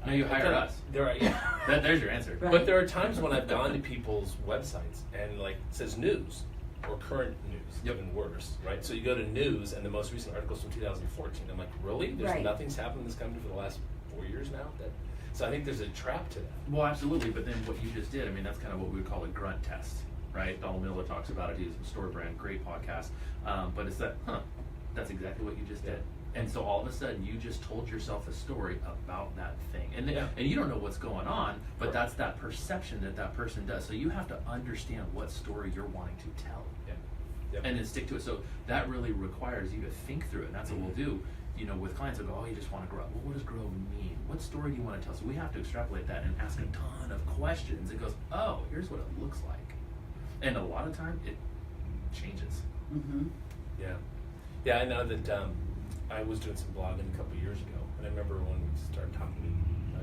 you hired us. There's your answer. Right. But there are times when I've gone to people's websites and like it says news or current news, even worse, right? So you go to news and the most recent article's from 2014. I'm like, really? Nothing's happened in this country for the last 4 years now? So I think there's a trap to that. Well, absolutely, but then what you just did, that's kind of what we would call a grunt test, right? Donald Miller talks about it. He's a Story Brand, great podcast. But it's that's exactly what you just did. And so all of a sudden, you just told yourself a story about that thing. And you don't know what's going on, but that's that perception that person does. So you have to understand what story you're wanting to tell. Yep. And then stick to it. So that really requires you to think through it. And that's what we'll do. With clients, they'll go, oh, you just want to grow. Well, what does grow mean? What story do you want to tell? So we have to extrapolate that and ask a ton of questions. It goes, oh, here's what it looks like. And a lot of time, it changes. Mm-hmm. Yeah. Yeah, I know that I was doing some blogging a couple years ago, and I remember when we started talking,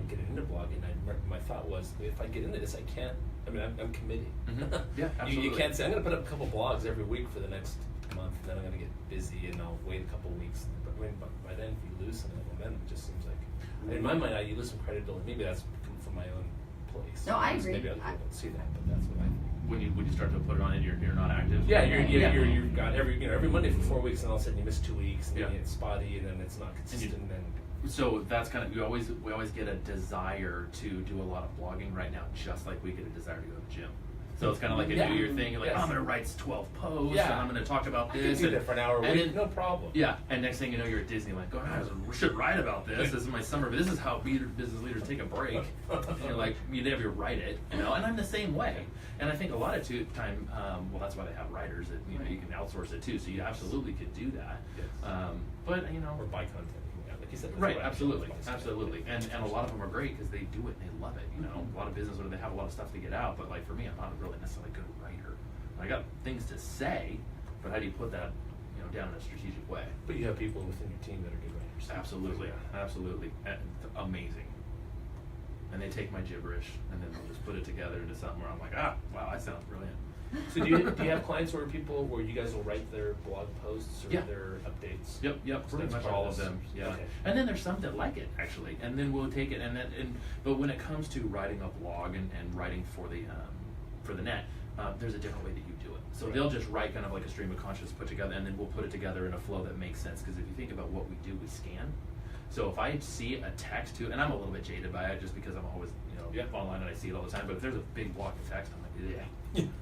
getting into blogging, my thought was, if I get into this, I can't. I mean, I'm committing. Mm-hmm. Yeah, absolutely. You can't say I'm going to put up a couple blogs every week for the next month, and then I'm going to get busy, and I'll wait a couple weeks. But I mean, by then, if you lose some of that momentum, it just seems like, in my mind, you lose some credibility. Maybe that's from my own place. No, I agree. Maybe other people don't see that, but that's what I think. When you start to put it on and you're not active. Yeah, you've got every Monday for 4 weeks, and all of a sudden you miss 2 weeks, and Yeah. then it's spotty, and then it's not consistent, and then. So that's kind of we always get a desire to do a lot of blogging right now, just like we get a desire to go to the gym. So it's kind of like a New Year thing. You're like, Yes. I'm gonna write 12 posts, Yeah. and I'm gonna talk about I can this. do that for an hour a and week, then- no problem. Yeah, and next thing you know, you're at Disney, like, going, I should write about this. This is my summer. But this is how business leaders take a break. And you're like, you never write it, And I'm the same way. And I think a lot of time, well, that's why they have writers. That you can outsource it too. So you absolutely could do that. Yes. But Or buy content. Like you said. that's right, what I absolutely, do. absolutely, and a lot of them are great because they do it and they love it. A lot of business owners, they have a lot of stuff to get out. But like for me, I'm not really necessarily a good writer. I got things to say, but how do you put that, down in a strategic way? But you have people within your team that are good writers. Absolutely, absolutely, and amazing. And they take my gibberish and then they'll just put it together into something where I'm like, wow, that sounds brilliant. So do you have clients where you guys will write their blog posts or Yeah. their updates? Yep, So pretty that's much part all of of this. them. Yeah, Okay. and then there's some that like it actually, and then we'll take it but when it comes to writing a blog and writing for the net, there's a different way that you do it. So Right. they'll just write kind of like a stream of consciousness put together, and then we'll put it together in a flow that makes sense. Because if you think about what we do, we scan. So if I see a text too, and I'm a little bit jaded by it just because I'm always online and I see it all the time. But if there's a big block of text, I'm like, yeah.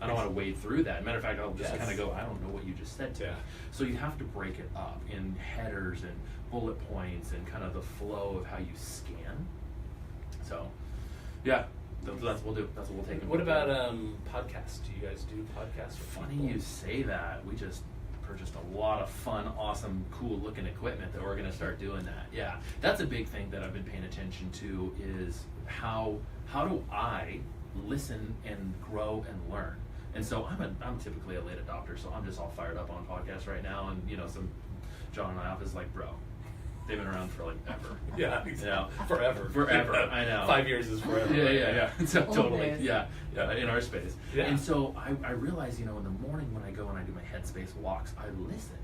I don't want to wade through that. Matter of fact, I'll just kind of go, I don't know what you just said to me. So you have to break it up in headers and bullet points and kind of the flow of how you scan. So, yeah, that's what we'll do. That's what we'll take. What about podcasts? Do you guys do podcasts? Funny you say that. We just purchased a lot of fun, awesome, cool looking equipment that we're going to start doing that. Yeah, that's a big thing that I've been paying attention to is how do I listen and grow and learn. And so I'm typically a late adopter, so I'm just all fired up on podcasts right now. And John and I office like, bro, they've been around for like ever. Yeah, forever. I know. 5 years is forever. Yeah. So totally. days. Yeah. In our space. Yeah. And so I realize, in the morning when I go and I do my headspace walks, I listen.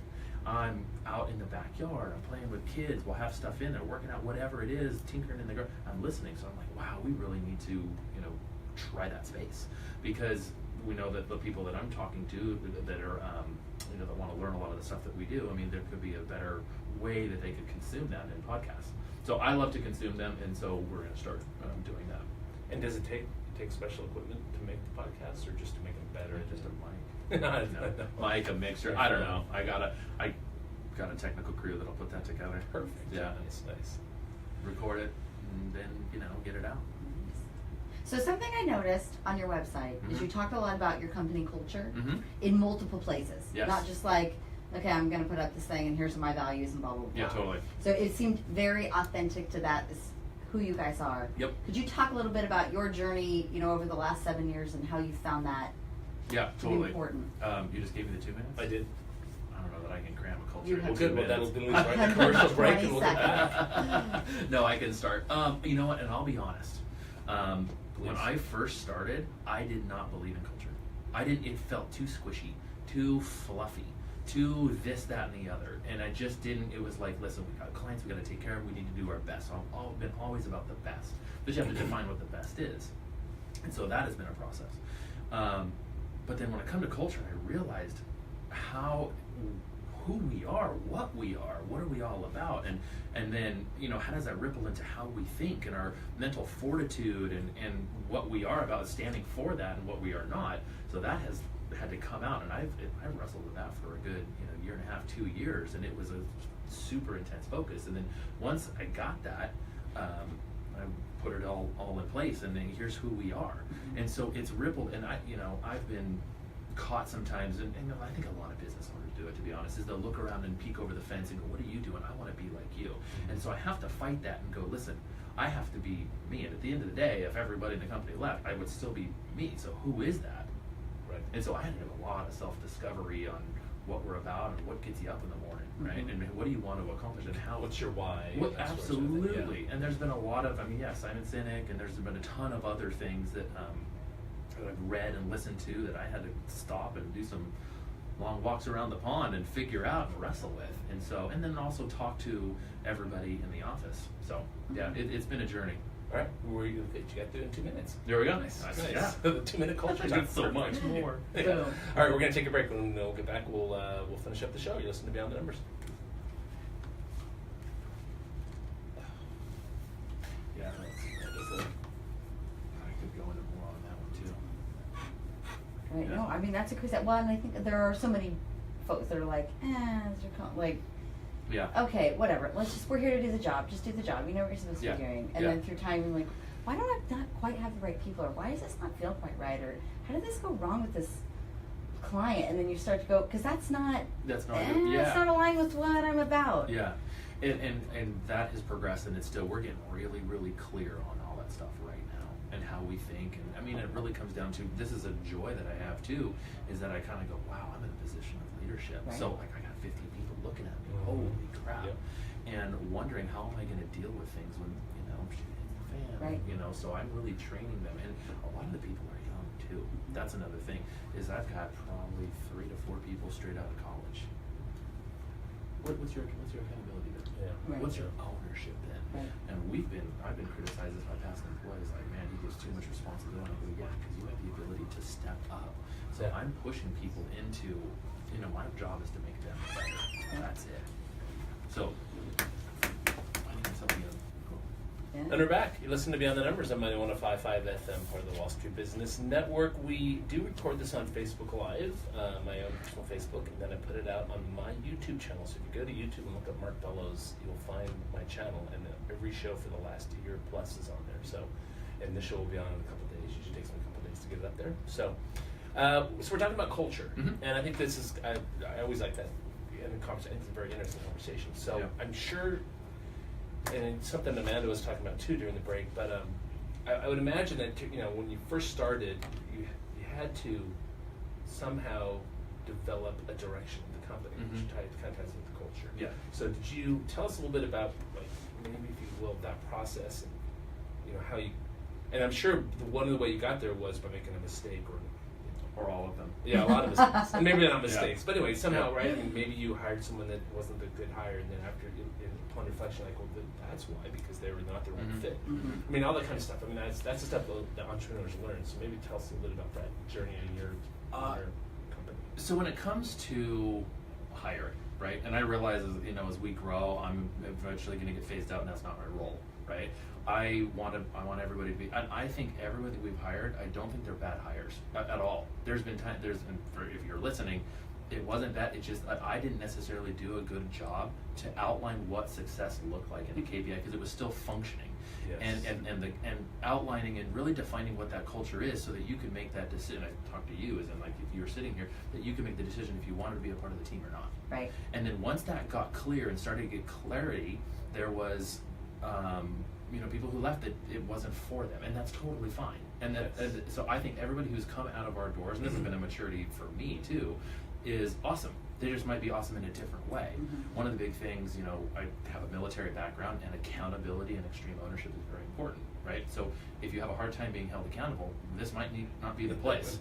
I'm out in the backyard. I'm playing with kids. We'll have stuff in there, working out whatever it is, tinkering in the garden. I'm listening. So I'm like, wow, we really need to, try that space, because we know that the people that I'm talking to that are, that want to learn a lot of the stuff that we do. I mean, there could be a better way that they could consume that in podcasts. So I love to consume them, and so we're going to start doing that. And does it take special equipment to make the podcasts, or just to make them better? Just a mic. No. Mic, a mixer. I don't know. I got a technical crew that'll put that together. Perfect. Yeah. Nice. Record it, and then get it out. So something I noticed on your website is Mhm. you talked a lot about your company culture Mm-hmm. in multiple places. Yes. Not just like, okay, I'm going to put up this thing and here's my values and blah, blah, blah. Yeah, totally. So it seemed very authentic to that, is who you guys are. Yep. Could you talk a little bit about your journey, over the last 7 years and how you found that Yeah, to totally. be important? You just gave me the 2 minutes? I did. I don't know that I can cram a culture You into have 2 Good. Well, minutes. that'll be right. Commercial break, and we'll get 20 back. No, I can start. You know what? And I'll be honest. When Please. I first started, I did not believe in culture. It felt too squishy, too fluffy, too this, that, and the other. And I just didn't. It was like, listen, we got clients we got to take care of. We need to do our best. So I've been always about the best. But you have to define what the best is. And so that has been a process. But then when it come to culture, I realized who we are, what are we all about, and then how does that ripple into how we think and our mental fortitude and what we are about, standing for that and what we are not. So that has had to come out, and I wrestled with that for a good year and a half, 2 years, and it was a super intense focus. And then once I got that, I put it all in place, and then here's who we are. And so it's rippled, and I've been caught sometimes, and I think a lot of business owners do it, to be honest, is they'll look around and peek over the fence and go, what are you doing? I want to be like you. And so I have to fight that and go, listen, I have to be me. And at the end of the day, if everybody in the company left, I would still be me. So who is that? Right. And so I had to do a lot of self-discovery on what we're about and what gets you up in the morning, right? Mhm. And what do you want to accomplish and how. What's your why? What, That sort of thing, yeah. absolutely. And there's been a lot of, Simon Sinek, and there's been a ton of other things that I've read and listened to that I had to stop and do some long walks around the pond and figure out and wrestle with. And so, and then also talk to everybody in the office. So yeah, it's been a journey. All right, you got through in 2 minutes. There we go. Nice. Nice. Nice. Yeah. The 2 minute culture I time. did so much more. Yeah. Boom. All right, we're gonna take a break. When we'll get back, we'll finish up the show. You listen to Beyond the Numbers. Yeah, I could go into more on that one too. Right. Yeah. No, I mean that's a crazy. Well, and I think there are so many folks that are like, like, Yeah. okay, whatever. We're here to do the job. Just do the job. You know what you're supposed to Yeah. be doing. And Yeah. then through time, you're like, why don't I not quite have the right people, or why does this not feel quite right, or how did this go wrong with this client? And then you start to go, because that's not That's not it's not aligned with what I'm about. Yeah, and that has progressed, and it's still, we're getting really, really clear on all that stuff right now and how we think. And I mean, it really comes down to, this is a joy that I have too, is that I kind of go, wow, I'm in a position of leadership. Right. So like I got 50 people looking at me, Mhm. holy crap, Yep. and wondering how am I going to deal with things when shit hits the fan. Right. So I'm really training them, and a lot of the people are young too. That's another thing, is I've got probably 3 to 4 people straight out of college. What's your accountability then? Yeah. Right. What's your ownership then? Right. And I've been criticized as my past employees, like, man, he gives too much responsibility. I go, yeah, because you have the ability to step up. So Yeah. I'm pushing people into, my job is to make them better. That's it. So I think it's something cool. Yeah. And we're back. You listen to Beyond the Numbers on 91.55 FM, part of the Wall Street Business Network. We do record this on Facebook Live, my own personal Facebook, and then I put it out on my YouTube channel. So if you go to YouTube and look up Mark Bellows, you'll find my channel, and every show for the last year plus is on there. So, and this show will be on in a couple of days. Usually takes me a couple of days to get it up there. So we're talking about culture, Mhm. and I think this is, I always like that in a conversation. It's a very interesting conversation. So Yeah. I'm sure, and it's something Amanda was talking about too during the break, but I would imagine that when you first started, you had to somehow develop a direction of the company, which Mhm. kind of ties into the culture. Yeah. So did you tell us a little bit about, like, maybe if you will, that process, and how you, and I'm sure one of the way you got there was by making a mistake, Or all of them. yeah, a lot of mistakes, and maybe they're not Yeah. mistakes, but anyway, somehow, Yeah. right? I mean, maybe you hired someone that wasn't a good hire, and then after, upon reflection, like, well, that's why, because they were not the right Mhm. fit. Mhm. I mean, all that kind of stuff. I mean, that's the stuff that entrepreneurs learn. So maybe tell us a little bit about that journey in your company. So when it comes to hiring, right, and I realize as we grow, I'm eventually going to get phased out, and that's not my role, right? I want everybody to be, and I think everybody we've hired, I don't think they're bad hires at all. There's been time, if you're listening, it wasn't bad. It's just I didn't necessarily do a good job to outline what success looked like in a KPI, because it was still functioning. Yes. And outlining and really defining what that culture is, so that you can make that decision. I talk to you as in, like, if you were sitting here, that you can make the decision if you wanted to be a part of the team or not. Right. And then once that got clear and started to get clarity, there was people who left it wasn't for them, and that's totally fine. And so I think everybody who's come out of our doors, and this has been a maturity for me too, is awesome. They just might be awesome in a different way. Mhm. One of the big things, I have a military background, and accountability and extreme ownership is very important, right? So if you have a hard time being held accountable, this might not be the place.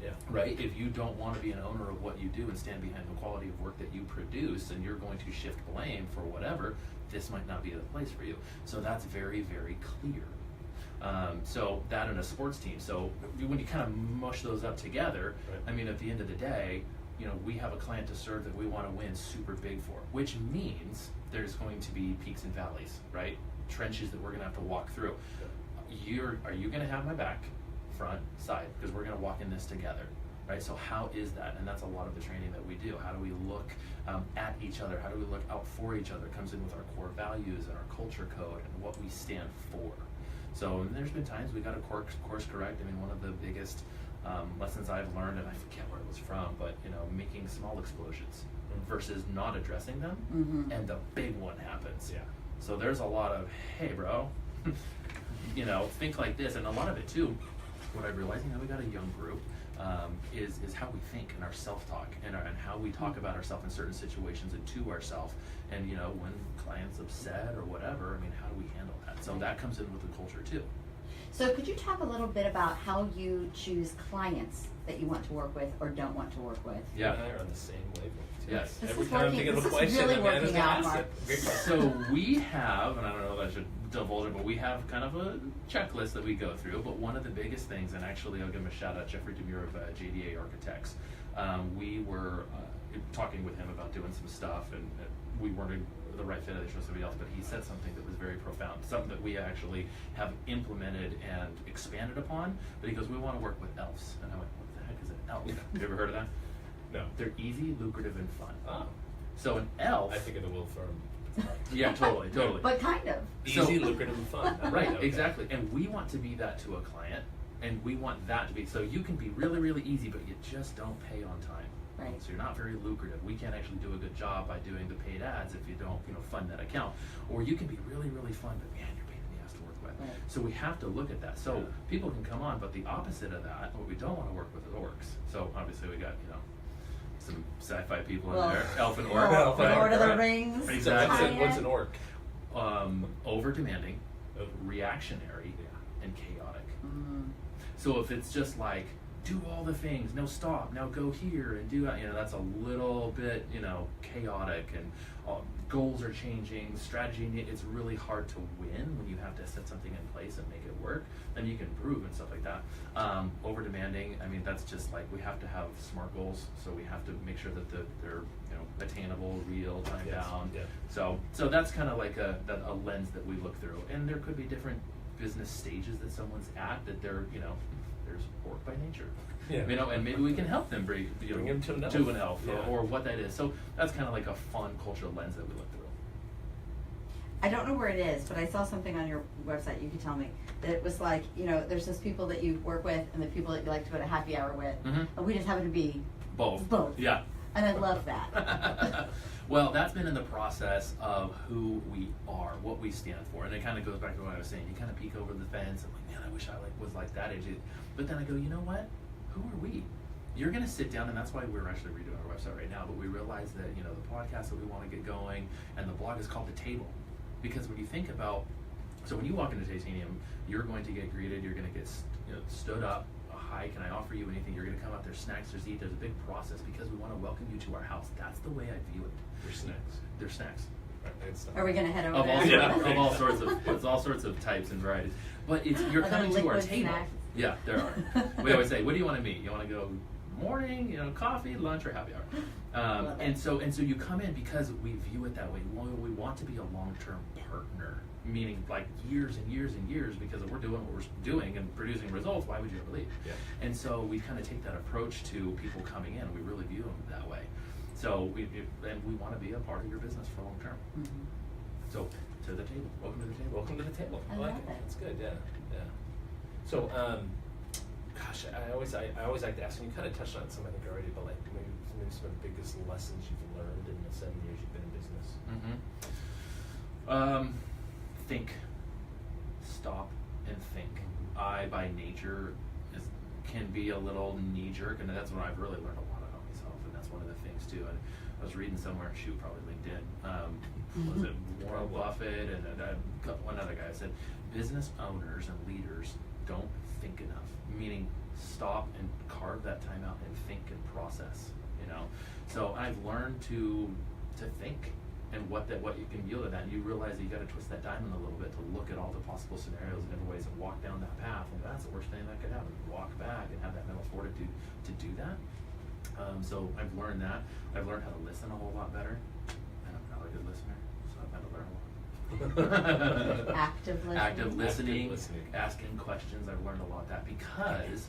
Yeah. Right? If you don't want to be an owner of what you do and stand behind the quality of work that you produce, and you're going to shift blame for whatever, this might not be the place for you. So that's very, very clear. So that in a sports team. So when you kind of mush those up together, Right. I mean, at the end of the day, we have a client to serve that we want to win super big for, which means there's going to be peaks and valleys, right? Trenches that we're going to have to walk through. Are you going to have my back, front, side? Because we're going to walk in this together, right? So how is that? And that's a lot of the training that we do. How do we look at each other? How do we look out for each other? It comes in with our core values and our culture code and what we stand for. So there's been times we got to course correct. I mean, one of the biggest lessons I've learned, and I forget where it was from, but making small explosions versus not addressing them, Mhm. and the big one happens. Yeah. So there's a lot of, hey, bro, think like this, and a lot of it too what I'm realizing now we got a young group, is how we think and our self-talk and how we talk about ourselves in certain situations and to ourselves. And you know, when clients upset or whatever, I mean, how do we handle that? So that comes in with the culture too. So could you talk a little bit about how you choose clients that you want to work with or don't want to work with? Yeah. You and I are on the same wavelength too. Yes. This Every is time I'm working- thinking of this a is question, really a man is working gonna out, ask Mark. it. Great question. So we have, and I don't know if I should divulge it, but we have kind of a checklist that we go through. But one of the biggest things, and actually I'll give him a shout out, Jeffrey Demure of JDA Architects. We were talking with him about doing some stuff, and we weren't the right fit. They chose somebody else, but he said something that was very profound, something that we actually have implemented and expanded upon. But he goes, "We want to work with elves," and I went, "What the heck is an elf?" Have you ever heard of that? No. They're easy, lucrative, and fun. Oh. So an elf. I think of the Will Firm. Yeah, totally. But kind of. Easy, lucrative, and fun. Right, Okay. exactly. And we want to be that to a client, and we want that to be, so you can be really, really easy, but you just don't pay on time. Right. So you're not very lucrative. We can't actually do a good job by doing the paid ads if you don't, fund that account. Or you can be really, really fun, but man, you're pain in the ass to work with. Right. So we have to look at that. So Yeah. people can come on, but the opposite of that, what we don't want to work with is orcs. So obviously we got, some sci-fi people in there, elf and orc. Elf and Lord of the right. Rings. So Exactly. what's an orc? Over demanding, Oh. reactionary, and chaotic. Mm. So if it's just like, do all the things, no stop, now go here and do that, that's a little bit, chaotic, and goals are changing, strategy, it's really hard to win when you have to set something in place and make it work. Then you can improve and stuff like that. Over demanding, I mean, that's just like, we have to have SMART goals, so we have to make sure that they're attainable, real, time Yes. bound. Yeah. So that's kind of like a lens that we look through. And there could be different business stages that someone's at, that they're, there's orc by nature. Yeah. And maybe we can help them bring Bring them to an elf. or, Yeah. or what that is. So that's kind of like a fun cultural lens that we look through. I don't know where it is, but I saw something on your website, you could tell me, that it was like, there's those people that you work with and the people that you like to go to happy hour with. Mhm. And we just happen to be Both. both. Yeah. And I love that. Well, that's been in the process of who we are, what we stand for, and it kind of goes back to what I was saying. You kind of peek over the fence and like, man, I wish I was like that age. But then I go, you know what? Who are we? You're going to sit down, and that's why we're actually redoing our website right now. But we realize that the podcast that we want to get going, and the blog is called The Table, because when you think about, so when you walk into Tytanium, you're going to get greeted. You're going to get stood up. Hi, can I offer you anything? You're going to come out. There's snacks. There's eat. There's a big process because we want to welcome you to our house. That's the way I view it. There's snacks. There's snacks. Right, it's not- Are we gonna head over Of all, there? Yeah. of all sorts of, it's all sorts of types and varieties. But you're Are there coming to our liquid table. snacks? Yeah, there are. We always say, what do you want to meet? You want to go morning, coffee, lunch, or happy hour? Love it. And so you come in because we view it that way. We want to be a long-term partner, meaning like years and years and years, because if we're doing what we're doing and producing results, why would you ever leave? Yeah. And so we kind of take that approach to people coming in. We really view them that way. So we want to be a part of your business for long term. Mhm. So to the table. Welcome to the table. Welcome to the table. I like love it. it. That's good. Yeah. Yeah. So, gosh, I always like to ask, and you kind of touched on it some, I think, already, but like maybe some of the biggest lessons you've learned in the 7 years you've been in business. Think. Stop and think. I, by nature, can be a little knee-jerk, and that's when I've really learned a lot about myself, and that's one of the things, too. And I was reading somewhere, probably LinkedIn, was it Warren Buffett, and one other guy said, business owners and leaders don't think enough, meaning stop and carve that time out and think and process, So I've learned to think, and what you can yield of that, and you realize that you got to twist that diamond a little bit to look at all the possible scenarios and different ways and walk down that path, and that's the worst thing that could happen. Walk back and have that mental fortitude to do that. So I've learned that. I've learned how to listen a whole lot better, and I'm not a good listener, so I've had to learn a lot. Active listening. Active listening, Active listening. asking questions. I've learned a lot of that because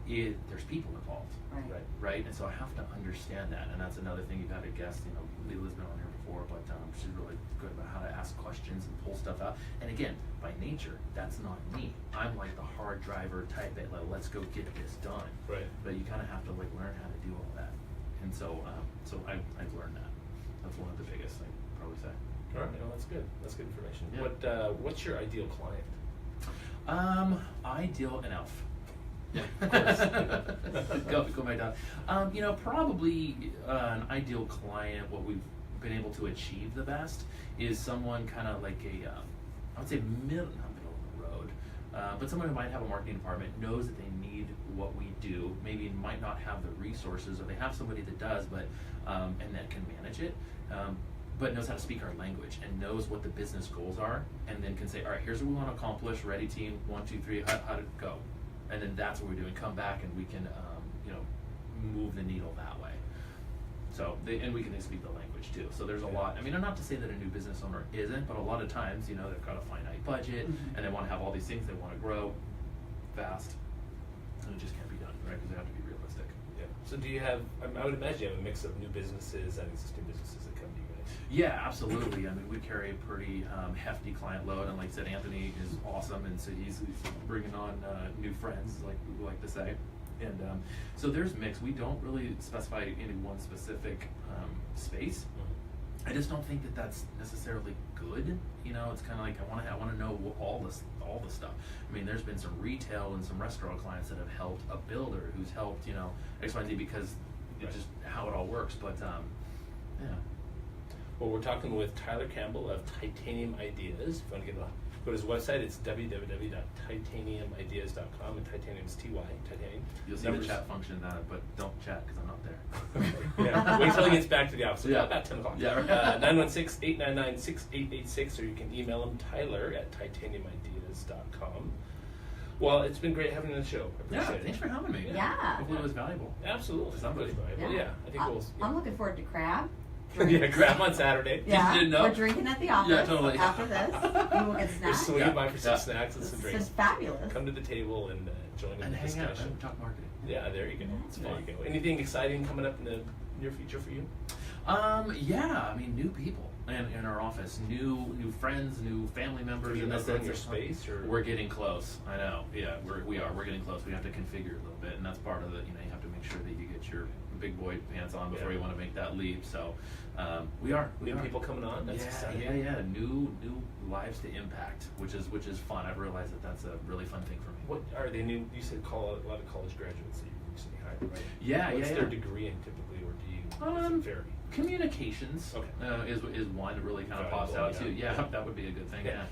there's people involved, Right. right? And so I have to understand that, and that's another thing. You've had a guest, Leela's been on here before, but she's really good about how to ask questions and pull stuff out. And again, by nature, that's not me. I'm like the hard driver type that let's go get this done. Right. But you kind of have to learn how to do all that. And so I've learned that. That's one of the biggest, I'd probably say. All right. That's good. That's good information. Yeah. What's your ideal client? Ideal an elf. Yeah. Of course. Go back down. You know, probably an ideal client, what we've been able to achieve the best is someone kind of like I would say not middle of the road, but someone who might have a marketing department, knows that they need what we do, maybe might not have the resources, or they have somebody that does, but and that can manage it, but knows how to speak our language and knows what the business goals are, and then can say, all right, here's what we want to accomplish, ready team, 1, 2, 3, how to go. And then that's what we're doing, come back and we can, you know, move the needle that way. So, and we can speak the language too. So there's a lot, I mean, not to say that a new business owner isn't, but a lot of times, you know, they've got a finite budget and they want to have all these things, they want to grow fast, and it just can't be done, right? Because they have to be realistic. Yeah. So do you have, I would imagine you have a mix of new businesses and existing businesses that come to you guys. Yeah, absolutely. I mean, we carry a pretty hefty client load, and like I said, Anthony is awesome, and so he's bringing on new friends, like we like to say. And so there's mix. We don't really specify any one specific space. I just don't think that that's necessarily good. You know, it's kind of like I want to know all the stuff. I mean, there's been some retail and some restaurant clients that have helped a builder who's helped, you know, X, Y, Z, because it's just how it all works. But yeah. Well, we're talking with Tyler Campbell of Tytanium Ideas. If you want to go to his website, it's www.titaniumideas.com, and Titanium is TY, Titanium. You'll see the chat function, but don't chat because I'm not there. Yeah, wait till he gets back to the office. Yeah. About 10 o'clock. Yeah, right. 916-899-6886, or you can email him, Tyler at titaniumideas.com. Well, it's been great having you on the show. I Yeah, appreciate it. thanks for having me. Yeah. Hopefully it was valuable. Absolutely. To somebody. Yeah, I think we'll. I'm looking forward to crab. Yeah, grab on Saturday. Yeah, didn't know? we're drinking at the office. Yeah, totally. After this, we will get We're snacks. swinging by for some Yeah. snacks and some This drinks. is fabulous. Come to the table and join in And the hang out discussion. and talk marketing. Yeah, there you go. It's There fun. you go. Anything exciting coming up in the near future for you? Yeah, I mean, new people in our office, new friends, new family members. Are you in not this growing sense. your space, or? We're getting close. I know. Yeah, we're getting close. We have to configure a little bit, and that's part of the. You know, you have to make sure that you get your big boy pants on before you want to make that leap. So we are. New people coming on. That's exciting. Yeah. New lives to impact, which is fun. I've realized that that's a really fun thing for me. What are they new? You said a lot of college graduates that you recently hired, right? Yeah, What's yeah. their degree in typically, or do you? Is it vary? Communications Okay. is one that really kind of pops Valuable, out too. yeah. Yeah, that would be a good thing. Yeah.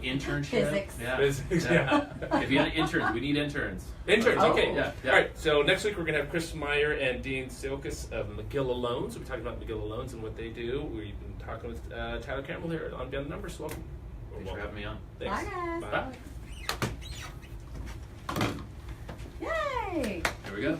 Internship. Physics. Yeah. Physics, yeah. If you had interns, we need interns. Interns, Oh. okay. Yeah. All right, so next week we're going to have Chris Meyer and Dean Silkus of McGilla Loans. We'll be talking about McGilla Loans and what they do. We've been talking with Tyler Campbell here on Beyond the Numbers. Welcome. Thanks for having me on. Thanks. Bye, guys. Bye. Yay! Here we go.